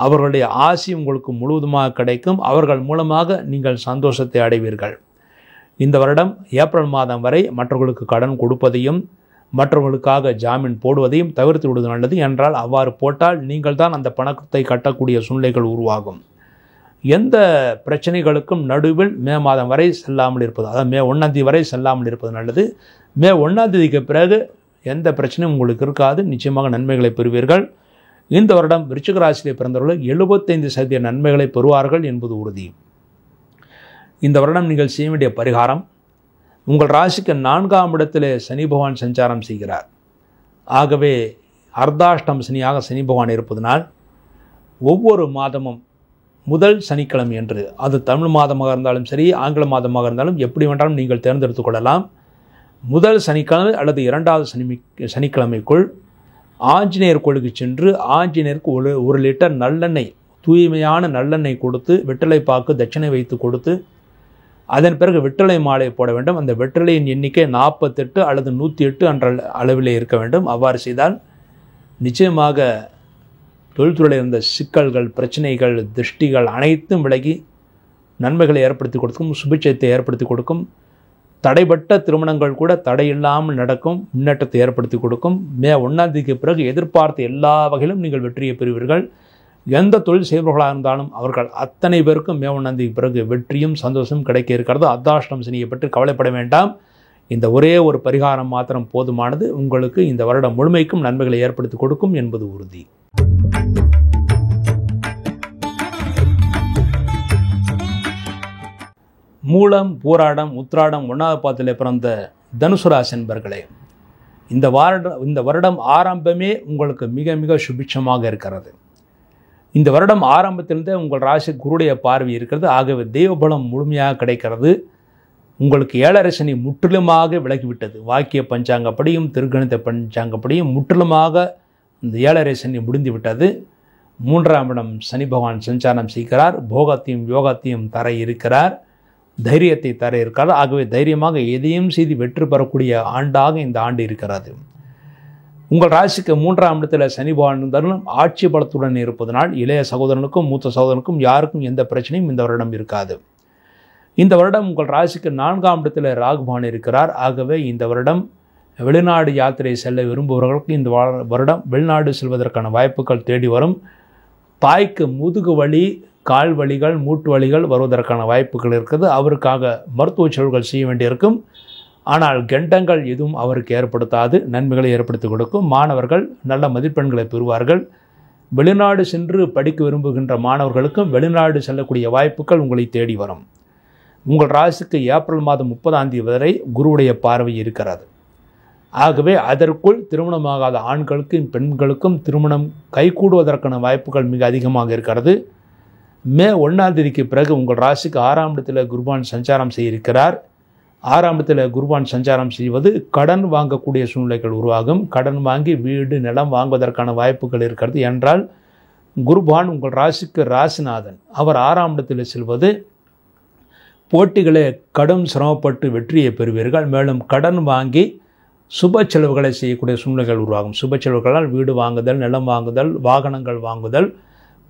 அவர்களுடைய ஆசி உங்களுக்கு முழுவதுமாக கிடைக்கும். அவர்கள் மூலமாக நீங்கள் சந்தோஷத்தை அடைவீர்கள். இந்த வருடம் ஏப்ரல் மாதம் வரை மற்றவர்களுக்கு கடன் கொடுப்பதையும் மற்றவர்களுக்காக ஜாமீன் போடுவதையும் தவிர்த்து விடுவது நல்லது. என்றால் அவ்வாறு போட்டால் நீங்கள் தான் அந்த பணத்தை கட்டக்கூடிய சூழ்நிலைகள் உருவாகும். எந்த பிரச்சனைகளுக்கும் நடுவில் மே மாதம் வரை செல்லாமல் இருப்பது, அதாவது மே 1ஆம் தேதி வரை செல்லாமல் இருப்பது நல்லது. மே 1ஆம் தேதிக்கு பிறகு எந்த பிரச்சனையும் உங்களுக்கு இருக்காது. நிச்சயமாக நன்மைகளை பெறுவீர்கள். இந்த வருடம் விருச்சிக ராசியிலே பிறந்தவர்கள் 75% நன்மைகளை பெறுவார்கள் என்பது உறுதி. இந்த வருடம் நீங்கள் செய்ய வேண்டிய பரிகாரம், உங்கள் ராசிக்கு 4ஆம் இடத்திலே சனி பகவான் சஞ்சாரம் செய்கிறார். ஆகவே அர்த்தாஷ்டம் சனியாக சனி பகவான் இருப்பதனால் ஒவ்வொரு மாதமும் முதல் சனிக்கிழமை என்று, அது தமிழ் மாதமாக இருந்தாலும் சரி, ஆங்கில மாதமாக இருந்தாலும் எப்படி வேண்டாலும் நீங்கள் தேர்ந்தெடுத்து கொள்ளலாம். முதல் சனிக்கிழமை அல்லது 2வது சனிக்கிழமைக்குள் ஆஞ்சநேயர் கோயிலுக்கு சென்று ஆஞ்சநேயருக்கு 1 லிட்டர் நல்லெண்ணெய், தூய்மையான நல்லெண்ணெய் கொடுத்து வெற்றிலைப்பாக்கு தட்சணை வைத்து கொடுத்து அதன் பிறகு வெற்றிலை மாலை போட வேண்டும். அந்த வெற்றிலையின் எண்ணிக்கை 48 அல்லது 108 என்ற அளவிலே இருக்க வேண்டும். அவ்வாறு செய்தால் நிச்சயமாக தொழில்துறையில் இருந்த சிக்கல்கள், பிரச்சனைகள், திருஷ்டிகள் அனைத்தும் விலகி நன்மைகளை ஏற்படுத்தி கொடுக்கும், சுபிட்சத்தை ஏற்படுத்தி கொடுக்கும். தடைப்பட்ட திருமணங்கள் கூட தடையில்லாமல் நடக்கும், முன்னேற்றத்தை ஏற்படுத்தி கொடுக்கும். மே 1ஆம் தேதிக்கு பிறகு எதிர்பார்த்த எல்லா வகையிலும் நீங்கள் வெற்றியை பெறுவீர்கள். எந்த தொழில் செய்பவர்களாக இருந்தாலும் அவர்கள் அத்தனை பேருக்கும் மே 1ஆம் தேதிக்கு பிறகு வெற்றியும் சந்தோஷம் கிடைக்க இருக்கிறது. அர்த்தாஷ்டம் சனியை பற்றி கவலைப்பட வேண்டாம். இந்த ஒரே ஒரு பரிகாரம் மாத்திரம் போதுமானது. உங்களுக்கு இந்த வருடம் முழுமைக்கும் நன்மைகளை ஏற்படுத்தி கொடுக்கும் என்பது உறுதி. மூலம், பூராடம், உத்திராடம் 1வது பாதத்திலே பிறந்த தனுசு ராசி என்பர்களே, இந்த வருடம் ஆரம்பமே உங்களுக்கு மிக மிக சுபிட்சமாக இருக்கிறது. இந்த வருடம் ஆரம்பத்திலிருந்தே உங்கள் ராசி குருடைய பார்வை இருக்கிறது. ஆகவே தெய்வபலம் முழுமையாக கிடைக்கிறது. உங்களுக்கு 7.5 சனி முற்றிலுமாக விலகிவிட்டது. வாக்கிய பஞ்சாங்கப்படியும் திருக்கணித பஞ்சாங்கப்படியும் முற்றிலுமாக இந்த 7.5 சனி முடிந்து விட்டது. 3ஆம் இடம் சனி பகவான் சஞ்சாரம் செய்கிறார். போகத்தையும் யோகத்தையும் தர இருக்கிறார், தைரியத்தை தர இருக்கிறார். ஆகவே தைரியமாக எதையும் செய்து வெற்றி பெறக்கூடிய ஆண்டாக இந்த ஆண்டு இருக்கிறது. உங்கள் ராசிக்கு 3ஆம் இடத்தில் சனி பகவான் இருந்தாலும் ஆட்சி பலத்துடன் இருப்பதனால் இளைய சகோதரனுக்கும் மூத்த சகோதரனுக்கும் யாருக்கும் எந்த பிரச்சனையும் இந்த வருடம் இருக்காது. இந்த வருடம் உங்கள் ராசிக்கு 4ஆம் இடத்தில் ராகு பகவான் இருக்கிறார். ஆகவே இந்த வருடம் வெளிநாடு யாத்திரை செல்ல விரும்புபவர்களுக்கு இந்த வருடம் வெளிநாடு செல்வதற்கான வாய்ப்புகள் தேடி வரும். தாய்க்கு முதுகு வலி, கால் வலிகள், மூட்டு வலிகள் வருவதற்கான வாய்ப்புகள் இருக்குது. அவருக்காக மருத்துவ செலவுகள் செய்ய வேண்டியிருக்கும். ஆனால் கண்டங்கள் எதுவும் அவருக்கு ஏற்படுத்தாது, நன்மைகளை ஏற்படுத்தி கொடுக்கும். மாணவர்கள் நல்ல மதிப்பெண்களை பெறுவார்கள். வெளிநாடு சென்று படிக்க விரும்புகின்ற மாணவர்களுக்கும் வெளிநாடு செல்லக்கூடிய வாய்ப்புகள் உங்களை தேடி வரும். உங்கள் ராசிக்கு ஏப்ரல் மாதம் 30ஆம் தேதி வரை குருவுடைய பார்வை இருக்கிறது. ஆகவே அதற்குள் திருமணமாகாத ஆண்களுக்கும் பெண்களுக்கும் திருமணம் கைகூடுவதற்கான வாய்ப்புகள் மிக அதிகமாக இருக்கிறது. மே 1ஆம் தேதிக்கு பிறகு உங்கள் ராசிக்கு 6ஆம் இடத்தில் குருபான் சஞ்சாரம் செய்ய இருக்கிறார். 6ஆம் இடத்தில் குருபான் சஞ்சாரம் செய்வது கடன் வாங்கக்கூடிய சூழ்நிலைகள் உருவாகும். கடன் வாங்கி வீடு நிலம் வாங்குவதற்கான வாய்ப்புகள் இருக்கிறது. என்றால் குருபான் உங்கள் ராசிக்கு ராசிநாதன். அவர் 6ஆம் இடத்தில் செல்வது போட்டிகளை கடும் சிரமப்பட்டு வெற்றியை பெறுவீர்கள். மேலும் கடன் வாங்கி சுப செலவுகளை செய்யக்கூடிய சூழ்நிலைகள் உருவாகும். சுப செலவுகளால் வீடு வாங்குதல், நிலம் வாங்குதல், வாகனங்கள் வாங்குதல்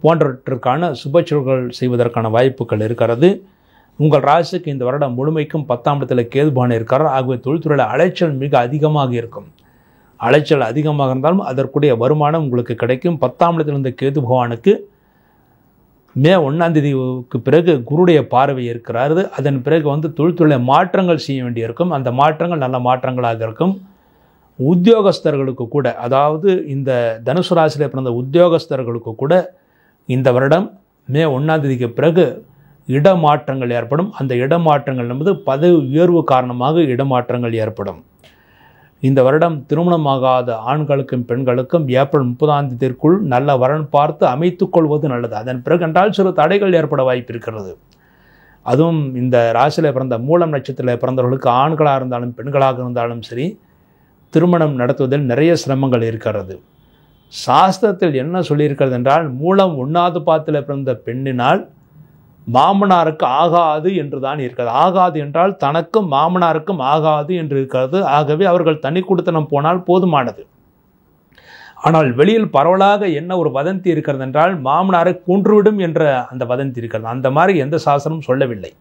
போன்றவற்றிற்கான சுப செலவுகள் செய்வதற்கான வாய்ப்புகள் இருக்கிறது. உங்கள் ராசிக்கு இந்த வருடம் முழுமைக்கும் 10ஆம் இடத்தில் கேது பகவான் இருக்கிறார். ஆகவே தொழில்துறையில் அலைச்சல் மிக அதிகமாக இருக்கும். அலைச்சல் அதிகமாக இருந்தாலும் அதற்குரிய வருமானம் உங்களுக்கு கிடைக்கும். 10ஆம் இடத்தில் இருந்த கேது பகவானுக்கு மே 1ஆம் தேதிக்கு பிறகு குருடைய பார்வை இருக்கிறாரு. அதன் பிறகு தொழில்துறையில் மாற்றங்கள் செய்ய வேண்டியிருக்கும். அந்த மாற்றங்கள் நல்ல மாற்றங்களாக இருக்கும். உத்தியோகஸ்தர்களுக்கு கூட, அதாவது இந்த தனுசு ராசியில் பிறந்த உத்தியோகஸ்தர்களுக்கு கூட இந்த வருடம் மே 1ஆம் தேதிக்கு பிறகு இடமாற்றங்கள் ஏற்படும். அந்த இடமாற்றங்கள் என்பது பதவி உயர்வு காரணமாக இடமாற்றங்கள் ஏற்படும். இந்த வருடம் திருமணமாகாத ஆண்களுக்கும் பெண்களுக்கும் ஏப்ரல் 30ஆம் தேதிக்குள் நல்ல வரன் பார்த்து அமைத்துக் கொள்வது நல்லது. அதன் பிறகு என்றால் சில தடைகள் ஏற்பட வாய்ப்பு இருக்கிறது. அதுவும் இந்த ராசியில் பிறந்த மூலம் நட்சத்திரத்தில் பிறந்தவர்களுக்கு ஆண்களாக இருந்தாலும் பெண்களாக இருந்தாலும் சரி, திருமணம் நடத்துவதில் நிறைய சிரமங்கள் இருக்கிறது. சாஸ்திரத்தில் என்ன சொல்லியிருக்கிறது என்றால், மூலம் 1ஆவது பாதத்தில் பிறந்த பெண்ணினால் மாமனாருக்கு ஆகாது என்று தான் இருக்கிறது. ஆகாது என்றால் தனக்கும் மாமனாருக்கும் ஆகாது என்று இருக்கிறது. ஆகவே அவர்கள் தனி குடித்தனம் போனால் போதுமானது. ஆனால் வெளியில் பரவலாக என்ன ஒரு வதந்தி இருக்கிறது என்றால், மாமனாரை கொன்றுவிடும் என்ற அந்த வதந்தி இருக்கிறது. அந்த மாதிரி எந்த சாஸ்திரமும் சொல்லவில்லை.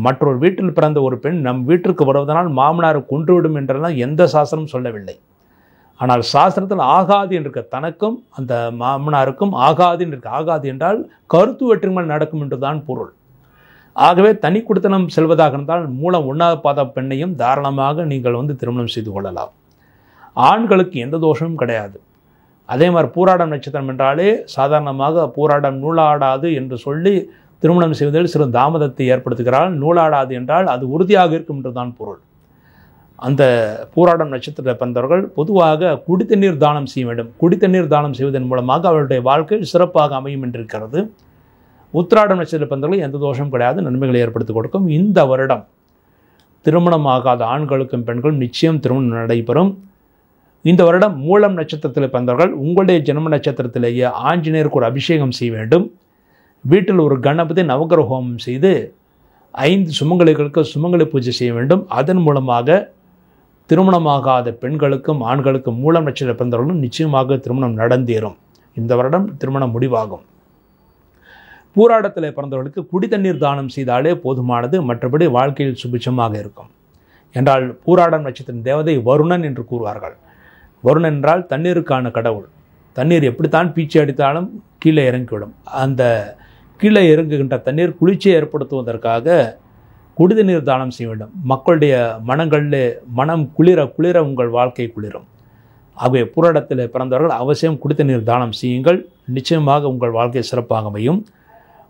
மற்றொரு வீட்டில் பிறந்த ஒரு பெண் நம் வீட்டிற்கு வருவதனால் மாமனாரை கொன்றுவிடும் என்றெல்லாம் எந்த சாஸ்திரமும் சொல்லவில்லை. ஆனால் சாஸ்திரத்தில் ஆகாது என்று தனக்கும் அந்த மாமனாருக்கும் ஆகாது என்று ஆகாது என்றால் கருத்து வேற்றுமை நடக்கும் என்றுதான் பொருள். ஆகவே தனி குடித்தனம் செல்வதாக இருந்தால் மூலம் 1ஆவது பாத பெண்ணையும் தாராளமாக நீங்கள் திருமணம் செய்து கொள்ளலாம். ஆண்களுக்கு எந்த தோஷமும் கிடையாது. அதே மாதிரி பூராடம் நட்சத்திரம் என்றாலே சாதாரணமாக பூராடம் நூலாடாது என்று சொல்லி திருமணம் செய்வதில் சிறு தாமதத்தை ஏற்படுத்துகிறாள். நூலாடாது என்றால் அது உறுதியாக இருக்கும் என்றுதான் பொருள். அந்த பூராடம் நட்சத்திரத்தில் பிறந்தவர்கள் பொதுவாக குடித்தண்ணீர் தானம் செய்ய வேண்டும். குடித்தண்ணீர் தானம் செய்வதன் மூலமாக அவருடைய வாழ்க்கை சிறப்பாக அமையும் என்றிருக்கிறது. உத்திராடம் நட்சத்திரத்தில் பிறந்தவர்கள் எந்த தோஷமும் கிடையாது, நன்மைகளை ஏற்படுத்தி கொடுக்கும். இந்த வருடம் திருமணமாகாத ஆண்களுக்கும் பெண்களும் நிச்சயம் திருமணம் நடைபெறும். இந்த வருடம் மூலம் நட்சத்திரத்தில் பிறந்தவர்கள் உங்களுடைய ஜென்ம நட்சத்திரத்திலேயே ஆஞ்சநேயருக்கு ஒரு அபிஷேகம் செய்ய வேண்டும். வீட்டில் ஒரு கணபதி நவகிரக ஹோமம் செய்து 5 சுமங்கலிகளுக்கு சுமங்கலி பூஜை செய்ய வேண்டும். அதன் மூலமாக திருமணமாகாத பெண்களுக்கும் ஆண்களுக்கும் மூலம் நட்சத்திரத்தில் பிறந்தவர்களும் நிச்சயமாக திருமணம் நடந்தேறும். இந்த வருடம் திருமணம் முடிவாகும். பூராடத்தில் பிறந்தவர்களுக்கு குடித்தண்ணீர் தானம் செய்தாலே போதுமானது. மற்றபடி வாழ்க்கையில் சுபிட்சமாக இருக்கும். என்றால் பூராடம் நட்சத்திரம் தேவதை வருணன் என்று கூறுவார்கள். வருணன் என்றால் தண்ணீருக்கான கடவுள். தண்ணீர் எப்படித்தான் பீச்சி அடித்தாலும் கீழே இறங்கிவிடும். அந்த கீழே இறங்குகின்ற தண்ணீர் குளிர்ச்சியை ஏற்படுத்துவதற்காக குடிதண்ணீர் தானம் செய்ய வேண்டும். மக்களுடைய மனங்களில் மனம் குளிர குளிர உங்கள் வாழ்க்கை குளிரும். ஆகவே பூராடத்தில் பிறந்தவர்கள் அவசியம் குடித்தண்ணீர் தானம் செய்யுங்கள். நிச்சயமாக உங்கள் வாழ்க்கை சிறப்பாக அமையும்.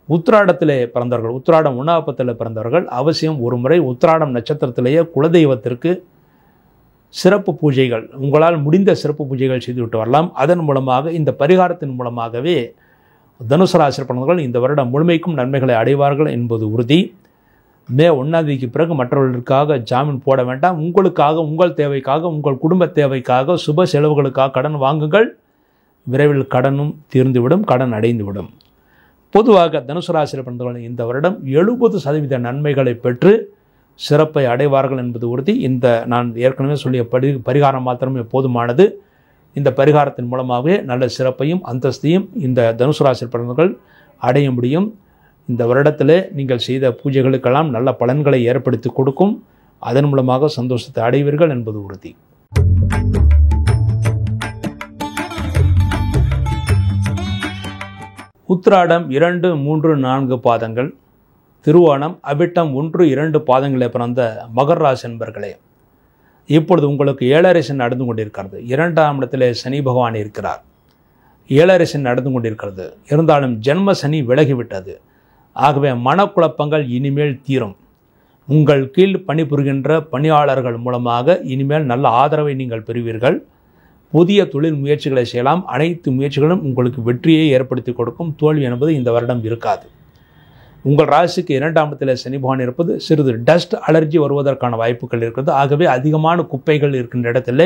உத்திராடத்தில் பிறந்தவர்கள், உத்திராடம் 1ஆவது பாதத்தில் பிறந்தவர்கள் அவசியம் ஒரு முறை உத்திராடம் நட்சத்திரத்திலேயே குலதெய்வத்திற்கு சிறப்பு பூஜைகள், உங்களால் முடிந்த சிறப்பு பூஜைகள் செய்துவிட்டு வரலாம். அதன் மூலமாக இந்த பரிகாரத்தின் மூலமாகவே தனுசு ராசி பிறந்தவர்கள் இந்த வருடம் முழுமைக்கும் நன்மைகளை அடைவார்கள் என்பது உறுதி. மே 1ஆம் தேதிக்கு பிறகு மற்றவர்களுக்காக ஜாமீன் போட வேண்டாம். உங்களுக்காக, உங்கள் தேவைக்காக, உங்கள் குடும்ப தேவைக்காக, சுப செலவுகளுக்காக கடன் வாங்குங்கள். விரைவில் கடனும் தீர்ந்துவிடும், கடன் அடைந்துவிடும். பொதுவாக தனுசு ராசியில் பிறந்தவர்கள் இந்த வருடம் 70% நன்மைகளை பெற்று சிறப்பை அடைவார்கள் என்பது உறுதி. இந்த நான் ஏற்கனவே சொல்லிய பரிகாரம் மாத்திரமே போதுமானது. இந்த பரிகாரத்தின் மூலமாகவே நல்ல சிறப்பையும் அந்தஸ்தையும் இந்த தனுசு ராசி பிறந்தவர்கள் அடைய முடியும். இந்த வருடத்தில் நீங்கள் செய்த பூஜைகளுக்கெல்லாம் நல்ல பலன்களை ஏற்படுத்தி கொடுக்கும். அதன் மூலமாக சந்தோஷத்தை அடைவீர்கள் என்பது உறுதி. உத்திராடம் 2, 3, 4 பாதங்கள், திருவோணம், அவிட்டம் 1, 2 பாதங்களை பிறந்த மகர ராசி என்பர்களே, இப்பொழுது உங்களுக்கு 7.5 சனி நடந்து கொண்டிருக்கிறது. 2ஆம் இடத்திலே சனி பகவான் இருக்கிறார். 7.5 சனி நடந்து கொண்டிருக்கிறது. இருந்தாலும் ஜென்ம சனி விலகிவிட்டது. ஆகவே மனக்குழப்பங்கள் இனிமேல் தீரும். உங்கள் கீழ் பணிபுரிகின்ற பணியாளர்கள் மூலமாக இனிமேல் நல்ல ஆதரவை நீங்கள் பெறுவீர்கள். புதிய தொழில் முயற்சிகளை செய்யலாம். அனைத்து முயற்சிகளும் உங்களுக்கு வெற்றியை ஏற்படுத்தி கொடுக்கும். தோல்வி என்பது இந்த வருடம் இருக்காது. உங்கள் ராசிக்கு 2ஆம் இடத்தில் சனி பகவான் இருப்பது சிறிது டஸ்ட் அலர்ஜி வருவதற்கான வாய்ப்புகள் இருக்கிறது. ஆகவே அதிகமான குப்பைகள் இருக்கின்ற இடத்துல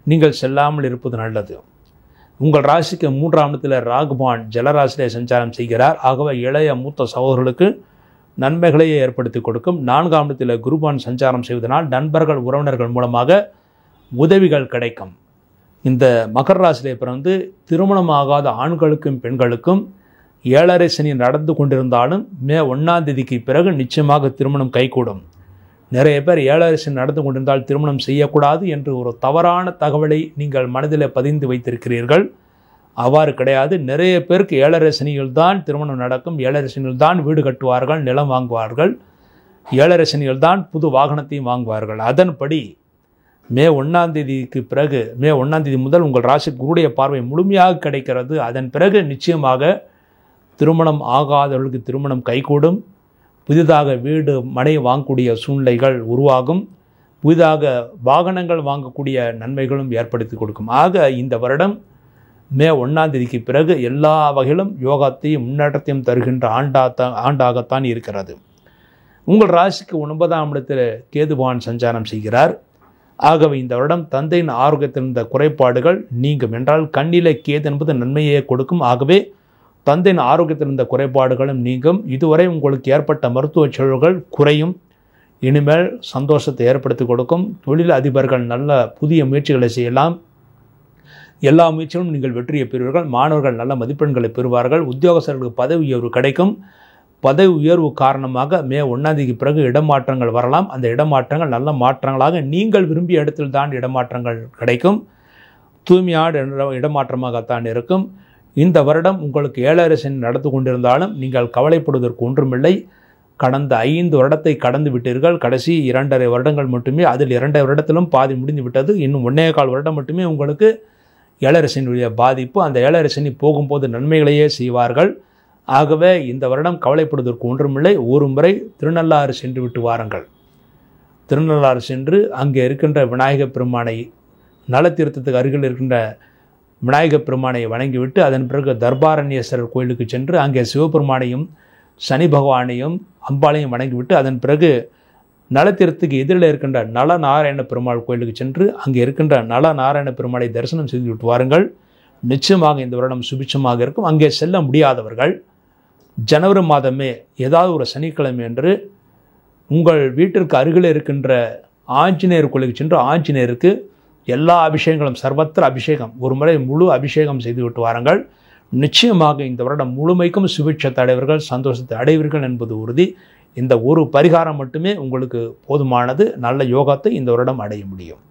நீங்கள் செல்லாமல் இருப்பது நல்லது. உங்கள் ராசிக்கு 3ஆம் இடத்தில் ராகு பகவான் ஜலராசிலே சஞ்சாரம் செய்கிறார். ஆகவே இளைய மூத்த சகோதரர்களுக்கு நன்மைகளையே ஏற்படுத்தி கொடுக்கும். 4ஆம் இடத்தில் குருபகவான் சஞ்சாரம் செய்வதனால் நண்பர்கள் உறவினர்கள் மூலமாக உதவிகள் கிடைக்கும். இந்த மகர ராசியிலே பிறந்து திருமணமாகாத ஆண்களுக்கும் பெண்களுக்கும் 7.5 சனி நடந்து கொண்டிருந்தாலும் மே 1ஆம் தேதிக்கு பிறகு நிச்சயமாக திருமணம் கைகூடும். நிறைய பேர் 7.5 சனி நடந்து கொண்டிருந்தால் திருமணம் செய்யக்கூடாது என்று ஒரு தவறான தகவலை நீங்கள் மனதில் பதிந்து வைத்திருக்கிறீர்கள். அவ்வாறு கிடையாது. நிறைய பேருக்கு 7.5 சனியில் தான் திருமணம் நடக்கும். 7.5 சனியில் தான் வீடு கட்டுவார்கள், நிலம் வாங்குவார்கள். 7.5 சனியில் தான் புது வாகனத்தையும் வாங்குவார்கள். அதன்படி மே 1ஆம் தேதிக்கு பிறகு, மே 1ஆம் தேதி முதல் உங்கள் ராசிக்கு குருடைய பார்வை முழுமையாக கிடைக்கிறது. அதன் பிறகு நிச்சயமாக திருமணம் ஆகாதவர்களுக்கு திருமணம் கைகூடும். புதிதாக வீடு மனை வாங்கக்கூடிய சூழ்நிலைகள் உருவாகும். புதிதாக வாகனங்கள் வாங்கக்கூடிய நன்மைகளும் ஏற்படுத்தி கொடுக்கும். ஆக இந்த வருடம் மே 1ஆம் தேதிக்கு பிறகு எல்லா வகையிலும் யோகத்தையும் முன்னேற்றத்தையும் தருகின்ற ஆண்டாகத்தான் இருக்கிறது. உங்கள் ராசிக்கு 9ஆம் இடத்தில் கேது பகவான் சஞ்சாரம் செய்கிறார். ஆகவே இந்த வருடம் தந்தையின் ஆரோக்கியத்தில் இருந்த குறைபாடுகள் நீங்கும். என்றால் கண்ணிலே கேது என்பது நன்மையை கொடுக்கும். ஆகவே தந்தையின் ஆரோக்கியத்தில் இருந்த குறைபாடுகளும் நீங்கும். இதுவரை உங்களுக்கு ஏற்பட்ட மருத்துவ செலவுகள் குறையும். இனிமேல் சந்தோஷத்தை ஏற்படுத்தி கொடுக்கும். தொழில் அதிபர்கள் நல்ல புதிய முயற்சிகளை செய்யலாம். எல்லா முயற்சிகளும் நீங்கள் வெற்றியை பெறுவீர்கள். மாணவர்கள் நல்ல மதிப்பெண்களை பெறுவார்கள். உத்தியோகஸ்தர்களுக்கு பதவி உயர்வு கிடைக்கும். பதவி உயர்வு காரணமாக மே 1ஆம் தேதிக்கு பிறகு இடமாற்றங்கள் வரலாம். அந்த இடமாற்றங்கள் நல்ல மாற்றங்களாக நீங்கள் விரும்பிய இடத்தில் தான் இடமாற்றங்கள் கிடைக்கும். தூய்மையான இடமாற்றமாகத்தான் இருக்கும். இந்த வருடம் உங்களுக்கு 7.5 சனி நடந்து கொண்டிருந்தாலும் நீங்கள் கவலைப்படுவதற்கு ஒன்றுமில்லை. கடந்த 5 வருடத்தை கடந்து விட்டீர்கள். கடைசி 2.5 வருடங்கள் மட்டுமே. அதில் 2 வருடத்திலும் பாதி முடிந்து விட்டது. இன்னும் 1.25 வருடம் மட்டுமே உங்களுக்கு 7.5 சனியுடைய பாதிப்பு. அந்த 7.5 சனி போகும்போது நன்மைகளையே செய்வார்கள். ஆகவே இந்த வருடம் கவலைப்படுவதற்கு ஒன்றுமில்லை. ஒரு முறை திருநள்ளாறு சென்று விட்டு வாருங்கள். திருநள்ளாறு சென்று அங்கே இருக்கின்ற விநாயகப் பெருமானை, நலத்தீர்த்தத்துக்கு அருகில் இருக்கின்ற விநாயகப் பெருமானை வணங்கிவிட்டு அதன் பிறகு தர்பாரண்யேஸ்வரர் கோயிலுக்கு சென்று அங்கே சிவபெருமானையும் சனி பகவானையும் அம்பாளையும் வணங்கிவிட்டு அதன் பிறகு நலத்தீர்த்தத்துக்கு எதிரில் இருக்கின்ற நலநாராயண பெருமாள் கோயிலுக்கு சென்று அங்கே இருக்கின்ற நலநாராயண பெருமாளை தரிசனம் செய்து விட்டு வாருங்கள். நிச்சயமாக இந்த வருடம் சுபிட்சமாக இருக்கும். அங்கே செல்ல முடியாதவர்கள் ஜனவரி மாதமே ஏதாவது ஒரு சனிக்கிழமை என்று உங்கள் வீட்டிற்கு அருகில் இருக்கின்ற ஆஞ்சநேயர் கோயிலுக்கு சென்று ஆஞ்சநேயருக்கு எல்லா அபிஷேகங்களும், சர்வத்திர அபிஷேகம், ஒரு முறை முழு அபிஷேகம் செய்து விட்டு வாருங்கள். நிச்சயமாக இந்த வருடம் முழுமைக்கும் சுபிட்சத்தை அடைவீர்கள், சந்தோஷத்தை அடைவீர்கள் என்பது உறுதி. இந்த ஒரு பரிகாரம் மட்டுமே உங்களுக்கு போதுமானது. நல்ல யோகத்தை இந்த வருடம் அடைய முடியும்.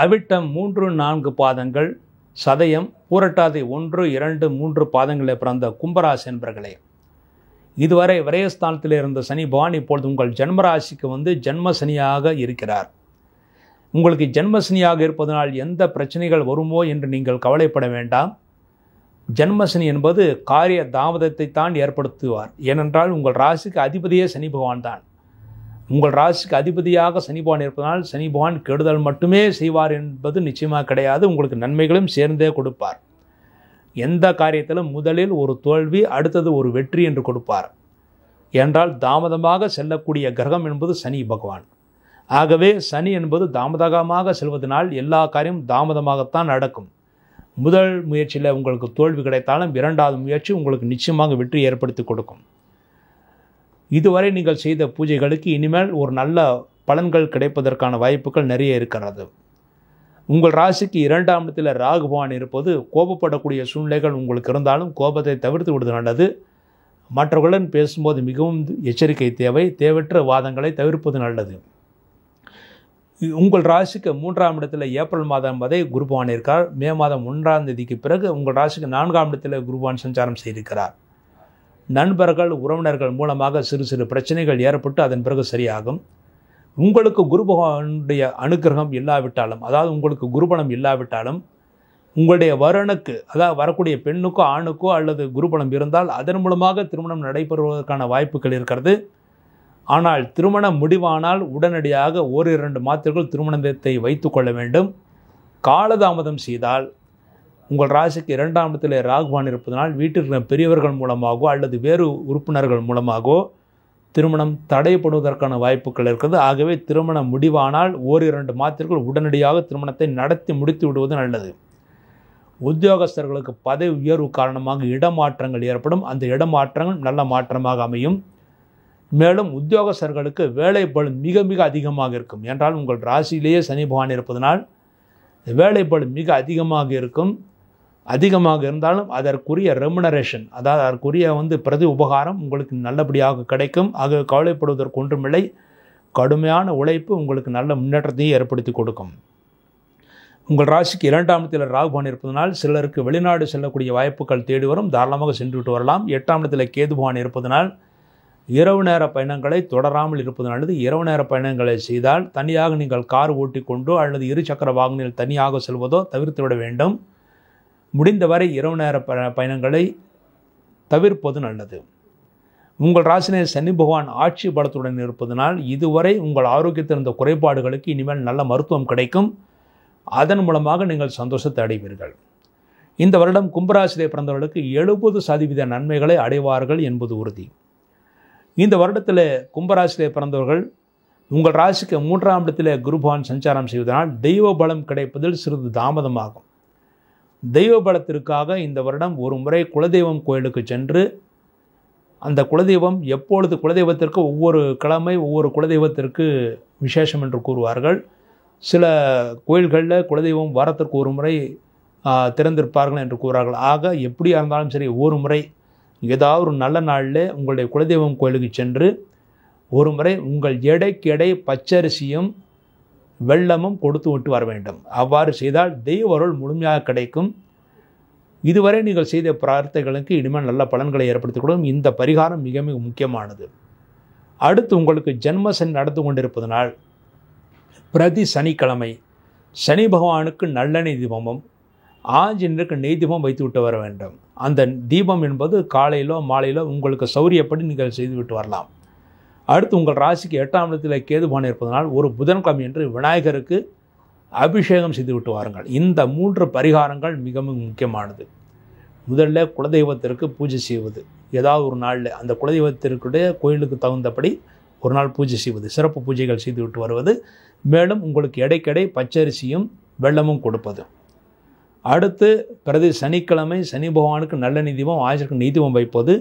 அவிட்டம் 3, 4 பாதங்கள், சதயம், பூரட்டாதி 1, 2, 3 பாதங்களில் பிறந்த கும்பராசி என்பர்களே, இதுவரை விரயஸ்தானத்தில் இருந்த சனி பகவான் இப்பொழுது உங்கள் ஜென்மராசிக்கு ஜென்ம சனியாக இருக்கிறார். உங்களுக்கு ஜென்ம சனியாக இருப்பதனால் எந்த பிரச்சனைகள் வருமோ என்று நீங்கள் கவலைப்பட வேண்டாம். ஜென்மசனி என்பது காரிய தாமதத்தை தான் ஏற்படுத்துவார். ஏனென்றால் உங்கள் ராசிக்கு அதிபதியே சனி பகவான் தான். உங்கள் ராசிக்கு அதிபதியாக சனி பகவான் இருப்பதனால் சனி பகவான் கெடுதல் மட்டுமே செய்வார் என்பது நிச்சயமாக கிடையாது. உங்களுக்கு நன்மைகளும் சேர்ந்தே கொடுப்பார். எந்த காரியத்திலும் முதலில் ஒரு தோல்வி, அடுத்தது ஒரு வெற்றி என்று கொடுப்பார். என்றால் தாமதமாக செல்லக்கூடிய கிரகம் என்பது சனி பகவான். ஆகவே சனி என்பது தாமதமாக செல்வதனால் எல்லா காரியமும் தாமதமாகத்தான் நடக்கும். முதல் முயற்சியில் உங்களுக்கு தோல்வி கிடைத்தாலும் இரண்டாவது முயற்சி உங்களுக்கு நிச்சயமாக வெற்றி ஏற்படுத்தி கொடுக்கும். இதுவரை நீங்கள் செய்த பூஜைகளுக்கு இனிமேல் ஒரு நல்ல பலன்கள் கிடைப்பதற்கான வாய்ப்புகள் நிறைய இருக்கிறது. உங்கள் ராசிக்கு 2ஆம் இடத்தில் ராகு பகவான் இருப்பது கோபப்படக்கூடிய சூழ்நிலைகள் உங்களுக்கு இருந்தாலும் கோபத்தை தவிர்த்து விடுவது நல்லது. மற்றவர்களுடன் பேசும்போது மிகவும் எச்சரிக்கை தேவை. தேவையற்ற வாதங்களை தவிர்ப்பது நல்லது. உங்கள் ராசிக்கு 3ஆம் இடத்தில் ஏப்ரல் மாதம் வரை குரு பகவான் இருக்கிறார். மே மாதம் 1ஆம் தேதிக்கு பிறகு உங்கள் ராசிக்கு 4ஆம் இடத்தில் குரு பகவான் சஞ்சாரம் செய்திருக்கிறார். நண்பர்கள் உறவினர்கள் மூலமாக சிறு சிறு பிரச்சனைகள் ஏற்பட்டு அதன் பிறகு சரியாகும். உங்களுக்கு குரு பகவானுடைய அனுக்கிரகம் இல்லாவிட்டாலும், அதாவது உங்களுக்கு குருபலம் இல்லாவிட்டாலும், உங்களுடைய வருணுக்கு, அதாவது வரக்கூடிய பெண்ணுக்கோ ஆணுக்கோ அல்லது குருபலம் இருந்தால் அதன் மூலமாக திருமணம் நடைபெறுவதற்கான வாய்ப்புகள் இருக்கிறது. ஆனால் திருமணம் முடிவானால் உடனடியாக 1-2 மாதங்கள் திருமணத்தை வைத்து கொள்ள வேண்டும். காலதாமதம் செய்தால் உங்கள் ராசிக்கு 2ஆம் இடத்தில் ராகுவான் இருப்பதனால் வீட்டில் இருக்கிற பெரியவர்கள் மூலமாகவோ அல்லது வேறு உறுப்பினர்கள் மூலமாகவோ திருமணம் தடைப்படுவதற்கான வாய்ப்புகள் இருக்கிறது. ஆகவே திருமணம் முடிவானால் 1-2 மாதங்கள் உடனடியாக திருமணத்தை நடத்தி முடித்து விடுவது நல்லது. உத்தியோகஸ்தர்களுக்கு பதவி உயர்வு காரணமாக இடமாற்றங்கள் ஏற்படும். அந்த இடமாற்றங்கள் நல்ல மாற்றமாக அமையும். மேலும் உத்தியோகஸ்தர்களுக்கு வேலைப்பளு மிக மிக அதிகமாக இருக்கும். என்றால் உங்கள் ராசியிலேயே சனி பகவான் இருப்பதனால் வேலைப்பளு மிக அதிகமாக இருக்கும். அதிகமாக இருந்தாலும் அதற்குரிய ரெமுனரேஷன், அதாவது அதற்குரிய பிரதி உபகாரம் உங்களுக்கு நல்லபடியாக கிடைக்கும். ஆக கவலைப்படுவதற்கு ஒன்றுமில்லை. கடுமையான உழைப்பு உங்களுக்கு நல்ல முன்னேற்றத்தையும் ஏற்படுத்தி கொடுக்கும். உங்கள் ராசிக்கு 2ஆம் இடத்தில் ராகு பகவான் இருப்பதனால் சிலருக்கு வெளிநாடு செல்லக்கூடிய வாய்ப்புகள் தேடி வரும். தாராளமாக சென்று விட்டு வரலாம். 8ஆம் இடத்தில் கேது பகவான் இருப்பதனால் இரவு நேர பயணங்களை தொடராமல் இருப்பது நல்லது. இரவு நேர பயணங்களை செய்தால் தனியாக நீங்கள் கார் ஓட்டி கொண்டோ அல்லது 2 சக்கர வாகனத்தில் தனியாக செல்வதோ தவிர்த்துவிட வேண்டும். முடிந்தவரை இரவு நேர பயணங்களை தவிர்ப்பது நல்லது. உங்கள் ராசியில் சனி பகவான் ஆட்சி பலத்துடன் இருப்பதனால் இதுவரை உங்கள் ஆரோக்கியத்தில் இருந்த குறைபாடுகளுக்கு இனிமேல் நல்ல மருத்துவம் கிடைக்கும். அதன் மூலமாக நீங்கள் சந்தோஷத்தை அடைவீர்கள். இந்த வருடம் கும்பராசியிலே பிறந்தவர்களுக்கு 70% நன்மைகளை அடைவார்கள் என்பது உறுதி. இந்த வருடத்தில் கும்பராசியிலே பிறந்தவர்கள் உங்கள் ராசிக்கு 3ஆம் இடத்தில் குரு பகவான் சஞ்சாரம் செய்வதனால் தெய்வ பலம் கிடைப்பதில் சிறிது தாமதமாகும். தெய்வ பலத்திற்காக இந்த வருடம் ஒரு முறை குலதெய்வம் கோயிலுக்கு சென்று அந்த குலதெய்வம் எப்பொழுது குலதெய்வத்திற்கு ஒவ்வொரு கிழமை ஒவ்வொரு குலதெய்வத்திற்கு விசேஷம் என்று கூறுவார்கள். சில கோயில்களில் குலதெய்வம் வாரத்திற்கு ஒரு முறை திறந்திருப்பார்கள் என்று கூறுவார்கள். ஆக எப்படியா இருந்தாலும் சரி ஒரு முறை ஏதாவது ஒரு நல்ல நாளில் உங்களுடைய குலதெய்வம் கோயிலுக்கு சென்று ஒரு முறை உங்கள் எடைக்கு எடை பச்சரிசியும் வெள்ளமும் கொடுத்து விட்டு வர வேண்டும். அவ்வாறு செய்தால் தெய்வ அருள் முழுமையாக கிடைக்கும். இதுவரை நீங்கள் செய்த பிரார்த்தனைகளுக்கு இனிமேல் நல்ல பலன்களை ஏற்படுத்திக் கொடுக்கும். இந்த பரிகாரம் மிக மிக முக்கியமானது. அடுத்து உங்களுக்கு ஜென்மசனி நடந்து கொண்டிருப்பதனால் பிரதி சனிக்கிழமை சனி பகவானுக்கு நல்லெண்ணெய் தீபமும் ஆஞ்சநேயருக்கு நெய் தீபம் வைத்து விட்டு வர வேண்டும். அந்த தீபம் என்பது காலையிலோ மாலையிலோ உங்களுக்கு சௌரியப்படி நீங்கள் செய்துவிட்டு வரலாம். அடுத்து உங்கள் ராசிக்கு 8ஆம் இடத்தில் கேது பகவான் இருப்பதனால் ஒரு புதன்கிழமை என்று விநாயகருக்கு அபிஷேகம் செய்து விட்டு வாருங்கள். இந்த 3 பரிகாரங்கள் மிக மிக முக்கியமானது. முதல்ல குலதெய்வத்திற்கு பூஜை செய்வது, ஏதாவது ஒரு நாளில் அந்த குலதெய்வத்திற்குடைய கோயிலுக்கு தகுந்தபடி ஒரு நாள் பூஜை செய்வது, சிறப்பு பூஜைகள் செய்து விட்டு வருவது. மேலும் உங்களுக்கு எடைக்கெடை பச்சரிசியும் வெள்ளமும் கொடுப்பது. அடுத்து பிரதி சனிக்கிழமை சனி பகவானுக்கு நல்லெண்ணெய் தீபம் ஆஞ்சநேயருக்கு நெய் தீபம் வைப்பது.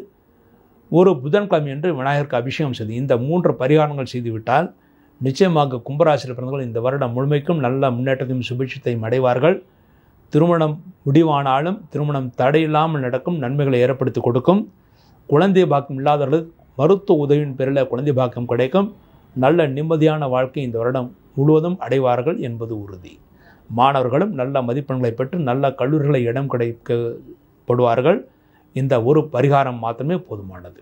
ஒரு புதன்கிழமை என்று விநாயகருக்கு அபிஷேகம் செய்து இந்த 3 பரிகாரங்கள் செய்துவிட்டால் நிச்சயமாக கும்பராசியில் பிறந்தவர்கள் இந்த வருடம் முழுமைக்கும் நல்ல முன்னேற்றத்தையும் சுபிட்சத்தையும் அடைவார்கள். திருமணம் முடிவானாலும் திருமணம் தடையில்லாமல் நடக்கும், நன்மைகளை ஏற்படுத்தி கொடுக்கும். குழந்தை பாக்கியம் இல்லாதவர்களுக்கு மருத்துவ உதவியின் பேரில் குழந்தை பாக்கியம் கிடைக்கும். நல்ல நிம்மதியான வாழ்க்கை இந்த வருடம் முழுவதும் அடைவார்கள் என்பது உறுதி. மாணவர்களும் நல்ல மதிப்பெண்களை பெற்று நல்ல கல்லூரிகளை இடம் கிடைக்கப்படுவார்கள். இந்த ஒரு பரிகாரம் மாத்திரமே போதுமானது.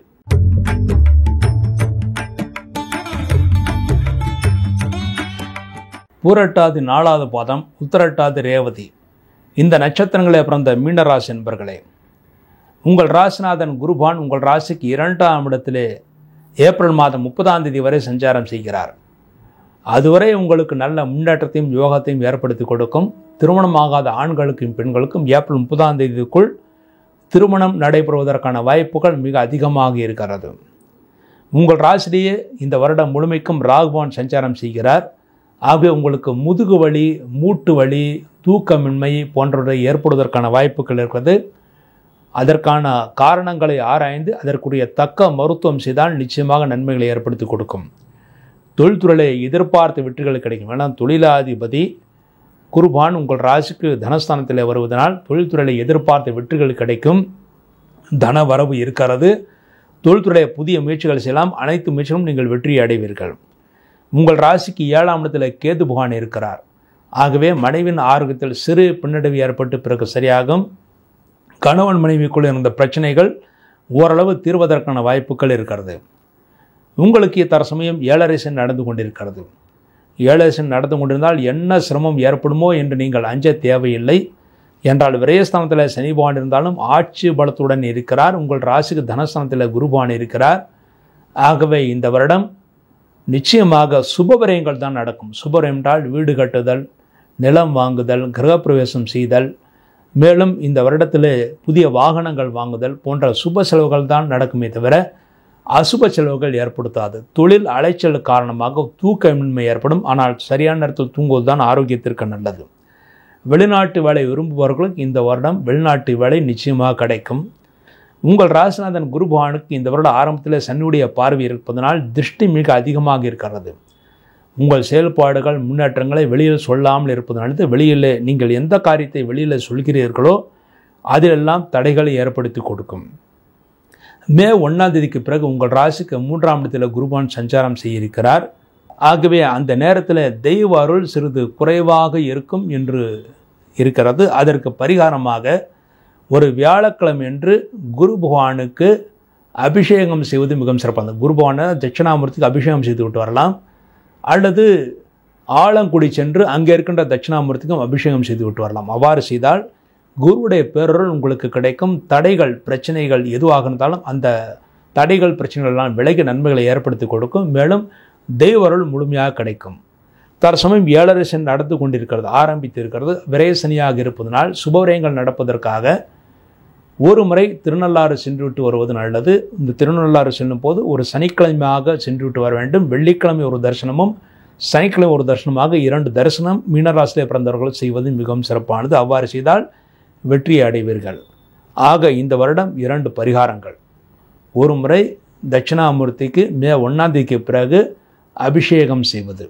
பூரட்டாதி 4வது பாதம், உத்திரட்டாதி ரேவதி இந்த நட்சத்திரங்களே பிறந்த மீனராசி என்பர்களே, உங்கள் ராசிநாதன் குருபான் உங்கள் ராசிக்கு 2ஆம் இடத்திலே ஏப்ரல் மாதம் 30ஆம் தேதி வரை சஞ்சாரம் செய்கிறார். அதுவரை உங்களுக்கு நல்ல முன்னேற்றத்தையும் யோகத்தையும் ஏற்படுத்தி கொடுக்கும். திருமணமாகாத ஆண்களுக்கும் பெண்களுக்கும் ஏப்ரல் 30ஆம் தேதிக்குள் திருமணம் நடைபெறுவதற்கான வாய்ப்புகள் மிக அதிகமாக இருக்கிறது. உங்கள் ராசிலேயே இந்த வருடம் முழுமைக்கும் ராகுபவன் சஞ்சாரம் செய்கிறார். ஆகவே உங்களுக்கு முதுகு வலி, மூட்டு வலி, தூக்கமின்மை போன்றவை ஏற்படுவதற்கான வாய்ப்புகள் இருக்கிறது. அதற்கான காரணங்களை ஆராய்ந்து அதற்குரிய தக்க மருத்துவம் செய்தால் நிச்சயமாக நன்மைகளை ஏற்படுத்தி கொடுக்கும். தொழில்துறையை எதிர்பார்த்த வெற்றிகள் கிடைக்கும். ஏன்னா தொழிலாதிபதி குருபான் உங்கள் ராசிக்கு தனஸ்தானத்தில் வருவதனால் தொழில்துறையில் எதிர்பார்த்த வெற்றிகள் கிடைக்கும். தன வரவு இருக்கிறது. தொழில்துறையை புதிய முயற்சிகள் செய்யலாம். அனைத்து முயற்சிகளும் நீங்கள் வெற்றியை அடைவீர்கள். உங்கள் ராசிக்கு 7ஆம் இடத்தில் கேது பகவான் இருக்கிறார். ஆகவே மனைவின் ஆரோக்கியத்தில் சிறு பின்னடைவு ஏற்பட்டு பிறகு சரியாகும். கணவன் மனைவிக்குள் இருந்த பிரச்சனைகள் ஓரளவு தீர்வதற்கான வாய்ப்புகள் இருக்கிறது. உங்களுக்கு தற்சமயம் 7.5 சனி நடந்து கொண்டிருக்கிறது. 7.5 சனி நடந்து கொண்டிருந்தால் என்ன சிரமம் ஏற்படுமோ என்று நீங்கள் அஞ்ச தேவையில்லை. என்றால் விரயஸ்தானத்தில் சனி பகவான் இருந்தாலும் ஆட்சி பலத்துடன் இருக்கிறார். உங்கள் ராசிக்கு தனஸ்தானத்தில் குருபகவான் இருக்கிறார். ஆகவே இந்த வருடம் நிச்சயமாக சுபவிரயங்கள் தான் நடக்கும். சுபவிரயம் என்றால் வீடு கட்டுதல், நிலம் வாங்குதல், கிரகப்பிரவேசம் செய்தல், மேலும் இந்த வருடத்தில் புதிய வாகனங்கள் வாங்குதல் போன்ற சுப செலவுகள் தான் நடக்குமே தவிர அசுப செலவுகள் ஏற்படுத்தாது. தொழில் அலைச்சல் காரணமாக தூக்கமின்மை ஏற்படும். ஆனால் சரியான நேரத்தில் தூங்குவது தான் ஆரோக்கியத்திற்கு நல்லது. வெளிநாட்டு வேலை விரும்புபவர்களுக்கு இந்த வருடம் வெளிநாட்டு வேலை நிச்சயமாக கிடைக்கும். உங்கள் ராசிநாதன் குரு பகவானுக்கு இந்த வருட ஆரம்பத்தில் சனியுடைய பார்வை இருப்பதனால் திருஷ்டி மிக அதிகமாக இருக்கிறது. உங்கள் செயல்பாடுகள் முன்னேற்றங்களை வெளியில் சொல்லாமல் இருப்பதனால வெளியில் நீங்கள் எந்த காரியத்தை வெளியில் சொல்கிறீர்களோ அதிலெல்லாம் தடைகளை ஏற்படுத்தி கொடுக்கும். மே 1ஆம் தேதிக்கு பிறகு உங்கள் ராசிக்கு 3ஆம் இடத்தில் குருபகவான் சஞ்சாரம் செய்ய இருக்கிறார். ஆகவே அந்த நேரத்தில் தெய்வ அருள் சிறிது குறைவாக இருக்கும் என்று இருக்கிறது. அதற்கு பரிகாரமாக ஒரு வியாழக்கிழமை என்று குரு பகவானுக்கு அபிஷேகம் செய்வது மிகவும் சிறப்பானது. குரு பகவானை தட்சிணாமூர்த்திக்கு அபிஷேகம் செய்து விட்டு வரலாம். அல்லது ஆலங்குடி சென்று அங்கே இருக்கின்ற தட்சிணாமூர்த்திக்கும் அபிஷேகம் செய்து விட்டு வரலாம். அவ்வாறு செய்தால் குருவுடைய பேரருள் உங்களுக்கு கிடைக்கும். தடைகள் பிரச்சனைகள் எதுவாக இருந்தாலும் அந்த தடைகள் பிரச்சனைகள் எல்லாம் விலகி நன்மைகளை ஏற்படுத்தி கொடுக்கும். மேலும் தெய்வருள் முழுமையாக கிடைக்கும். தற்சமயம் 7.5 சனி நடந்து கொண்டிருக்கிறது, ஆரம்பித்து இருக்கிறது. விரயசனியாக இருப்பதனால் சுபவிரயங்கள் நடப்பதற்காக ஒரு முறை திருநள்ளாறு சென்றுவிட்டு வருவது நல்லது. இந்த திருநள்ளாறு செல்லும் போது ஒரு சனிக்கிழமையாக சென்றுவிட்டு வர வேண்டும். வெள்ளிக்கிழமை ஒரு தரிசனமும் சனிக்கிழமை ஒரு தரிசனமாக 2 தரிசனம் மீனராசியிலே பிறந்தவர்கள் செய்வது மிகவும் சிறப்பானது. அவ்வாறு செய்தால் வெற்றியை அடைவீர்கள். ஆக இந்த வருடம் 2 பரிகாரங்கள். ஒரு முறை தட்சிணாமூர்த்திக்கு மே 1ஆம் தேதிக்கு பிறகு அபிஷேகம் செய்வது,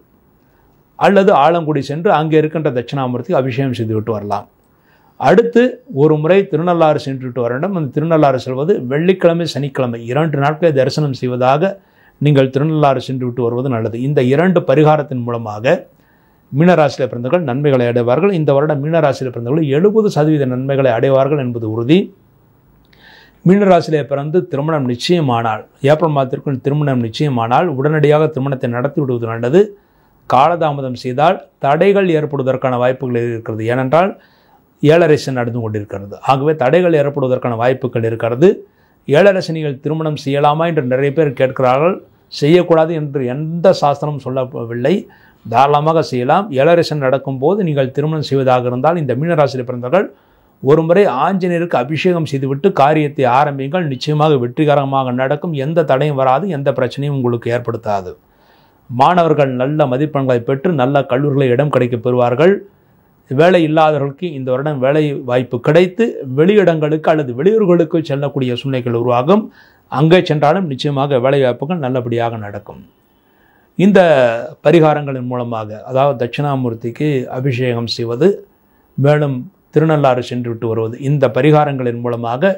அல்லது ஆலங்குடி சென்று அங்கே இருக்கின்ற தட்சிணாமூர்த்திக்கு அபிஷேகம் செய்து விட்டு வரலாம். அடுத்து ஒரு முறை திருநள்ளாறு சென்றுவிட்டு வர வேண்டும். அந்த திருநள்ளாறு செல்வது வெள்ளிக்கிழமை சனிக்கிழமை 2 நாட்களை தரிசனம் செய்வதாக நீங்கள் திருநள்ளாறு சென்று விட்டு வருவது நல்லது. இந்த 2 பரிகாரத்தின் மூலமாக மீனராசியில் பிறந்தவர்கள் நன்மைகளை அடைவார்கள். இந்த வருடம் மீனராசியில் பிறந்தவர்கள் 70% நன்மைகளை அடைவார்கள் என்பது உறுதி. மீனராசியிலே பிறந்து திருமணம் நிச்சயமானால், ஏப்ரல் மாதத்திற்குள் திருமணம் நிச்சயமானால் உடனடியாக திருமணத்தை நடத்தி விடுவது நல்லது. காலதாமதம் செய்தால் தடைகள் ஏற்படுவதற்கான வாய்ப்புகள் இருக்கிறது. ஏனென்றால் 7.5 சனி நடந்து கொண்டிருக்கிறது. ஆகவே தடைகள் ஏற்படுவதற்கான வாய்ப்புகள் இருக்கிறது. 7.5 சனிகள் திருமணம் செய்யலாமா என்று நிறைய பேர் கேட்கிறார்கள். செய்யக்கூடாது என்று எந்த சாஸ்திரமும் சொல்லவில்லை. தாராளமாக செய்யலாம். 7.5 சனி நடக்கும்போது நீங்கள் திருமணம் செய்வதாக இருந்தால் இந்த மீனராசியில் பிறந்தவர்கள் ஒரு முறை ஆஞ்சநேயருக்கு அபிஷேகம் செய்துவிட்டு காரியத்தை ஆரம்பிங்கள். நிச்சயமாக வெற்றிகரமாக நடக்கும். எந்த தடையும் வராது, எந்த பிரச்சனையும் உங்களுக்கு ஏற்படுத்தாது. மாணவர்கள் நல்ல மதிப்பெண்களை பெற்று நல்ல கல்லூரிகளை இடம் கிடைக்க பெறுவார்கள். வேலை இல்லாதவர்களுக்கு இந்த வருடம் வேலை வாய்ப்பு கிடைத்து வெளியிடங்களுக்கு அல்லது வெளியூர்களுக்கு செல்லக்கூடிய சூழ்நிலைகள் உருவாகும். அங்கே சென்றாலும் நிச்சயமாக வேலை வாய்ப்புகள் நல்லபடியாக நடக்கும். இந்த பரிகாரங்களின் மூலமாக, அதாவது தட்சிணாமூர்த்திக்கு அபிஷேகம் செய்வது, மேலும் திருநள்ளாறு சென்று விட்டு வருவது, இந்த பரிகாரங்களின் மூலமாக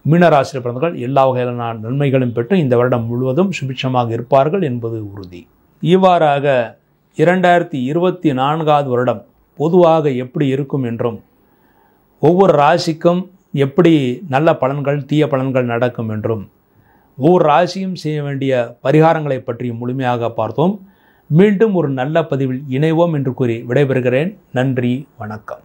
மீனராசியில் பிறந்தவர்கள் எல்லா வகையிலான நன்மைகளும் பெற்று இந்த வருடம் முழுவதும் சுபிட்சமாக இருப்பார்கள் என்பது உறுதி. இவ்வாறாக 2024 வருடம் பொதுவாக எப்படி இருக்கும் என்றும், ஒவ்வொரு ராசிக்கும் எப்படி நல்ல பலன்கள் தீய பலன்கள் நடக்கும் என்றும், ஒவ்வொரு ராசியும் செய்ய வேண்டிய பரிகாரங்களை பற்றி முழுமையாக பார்த்தோம். மீண்டும் ஒரு நல்ல பதிவில் இணைவோம் என்று கூறி விடைபெறுகிறேன். நன்றி, வணக்கம்.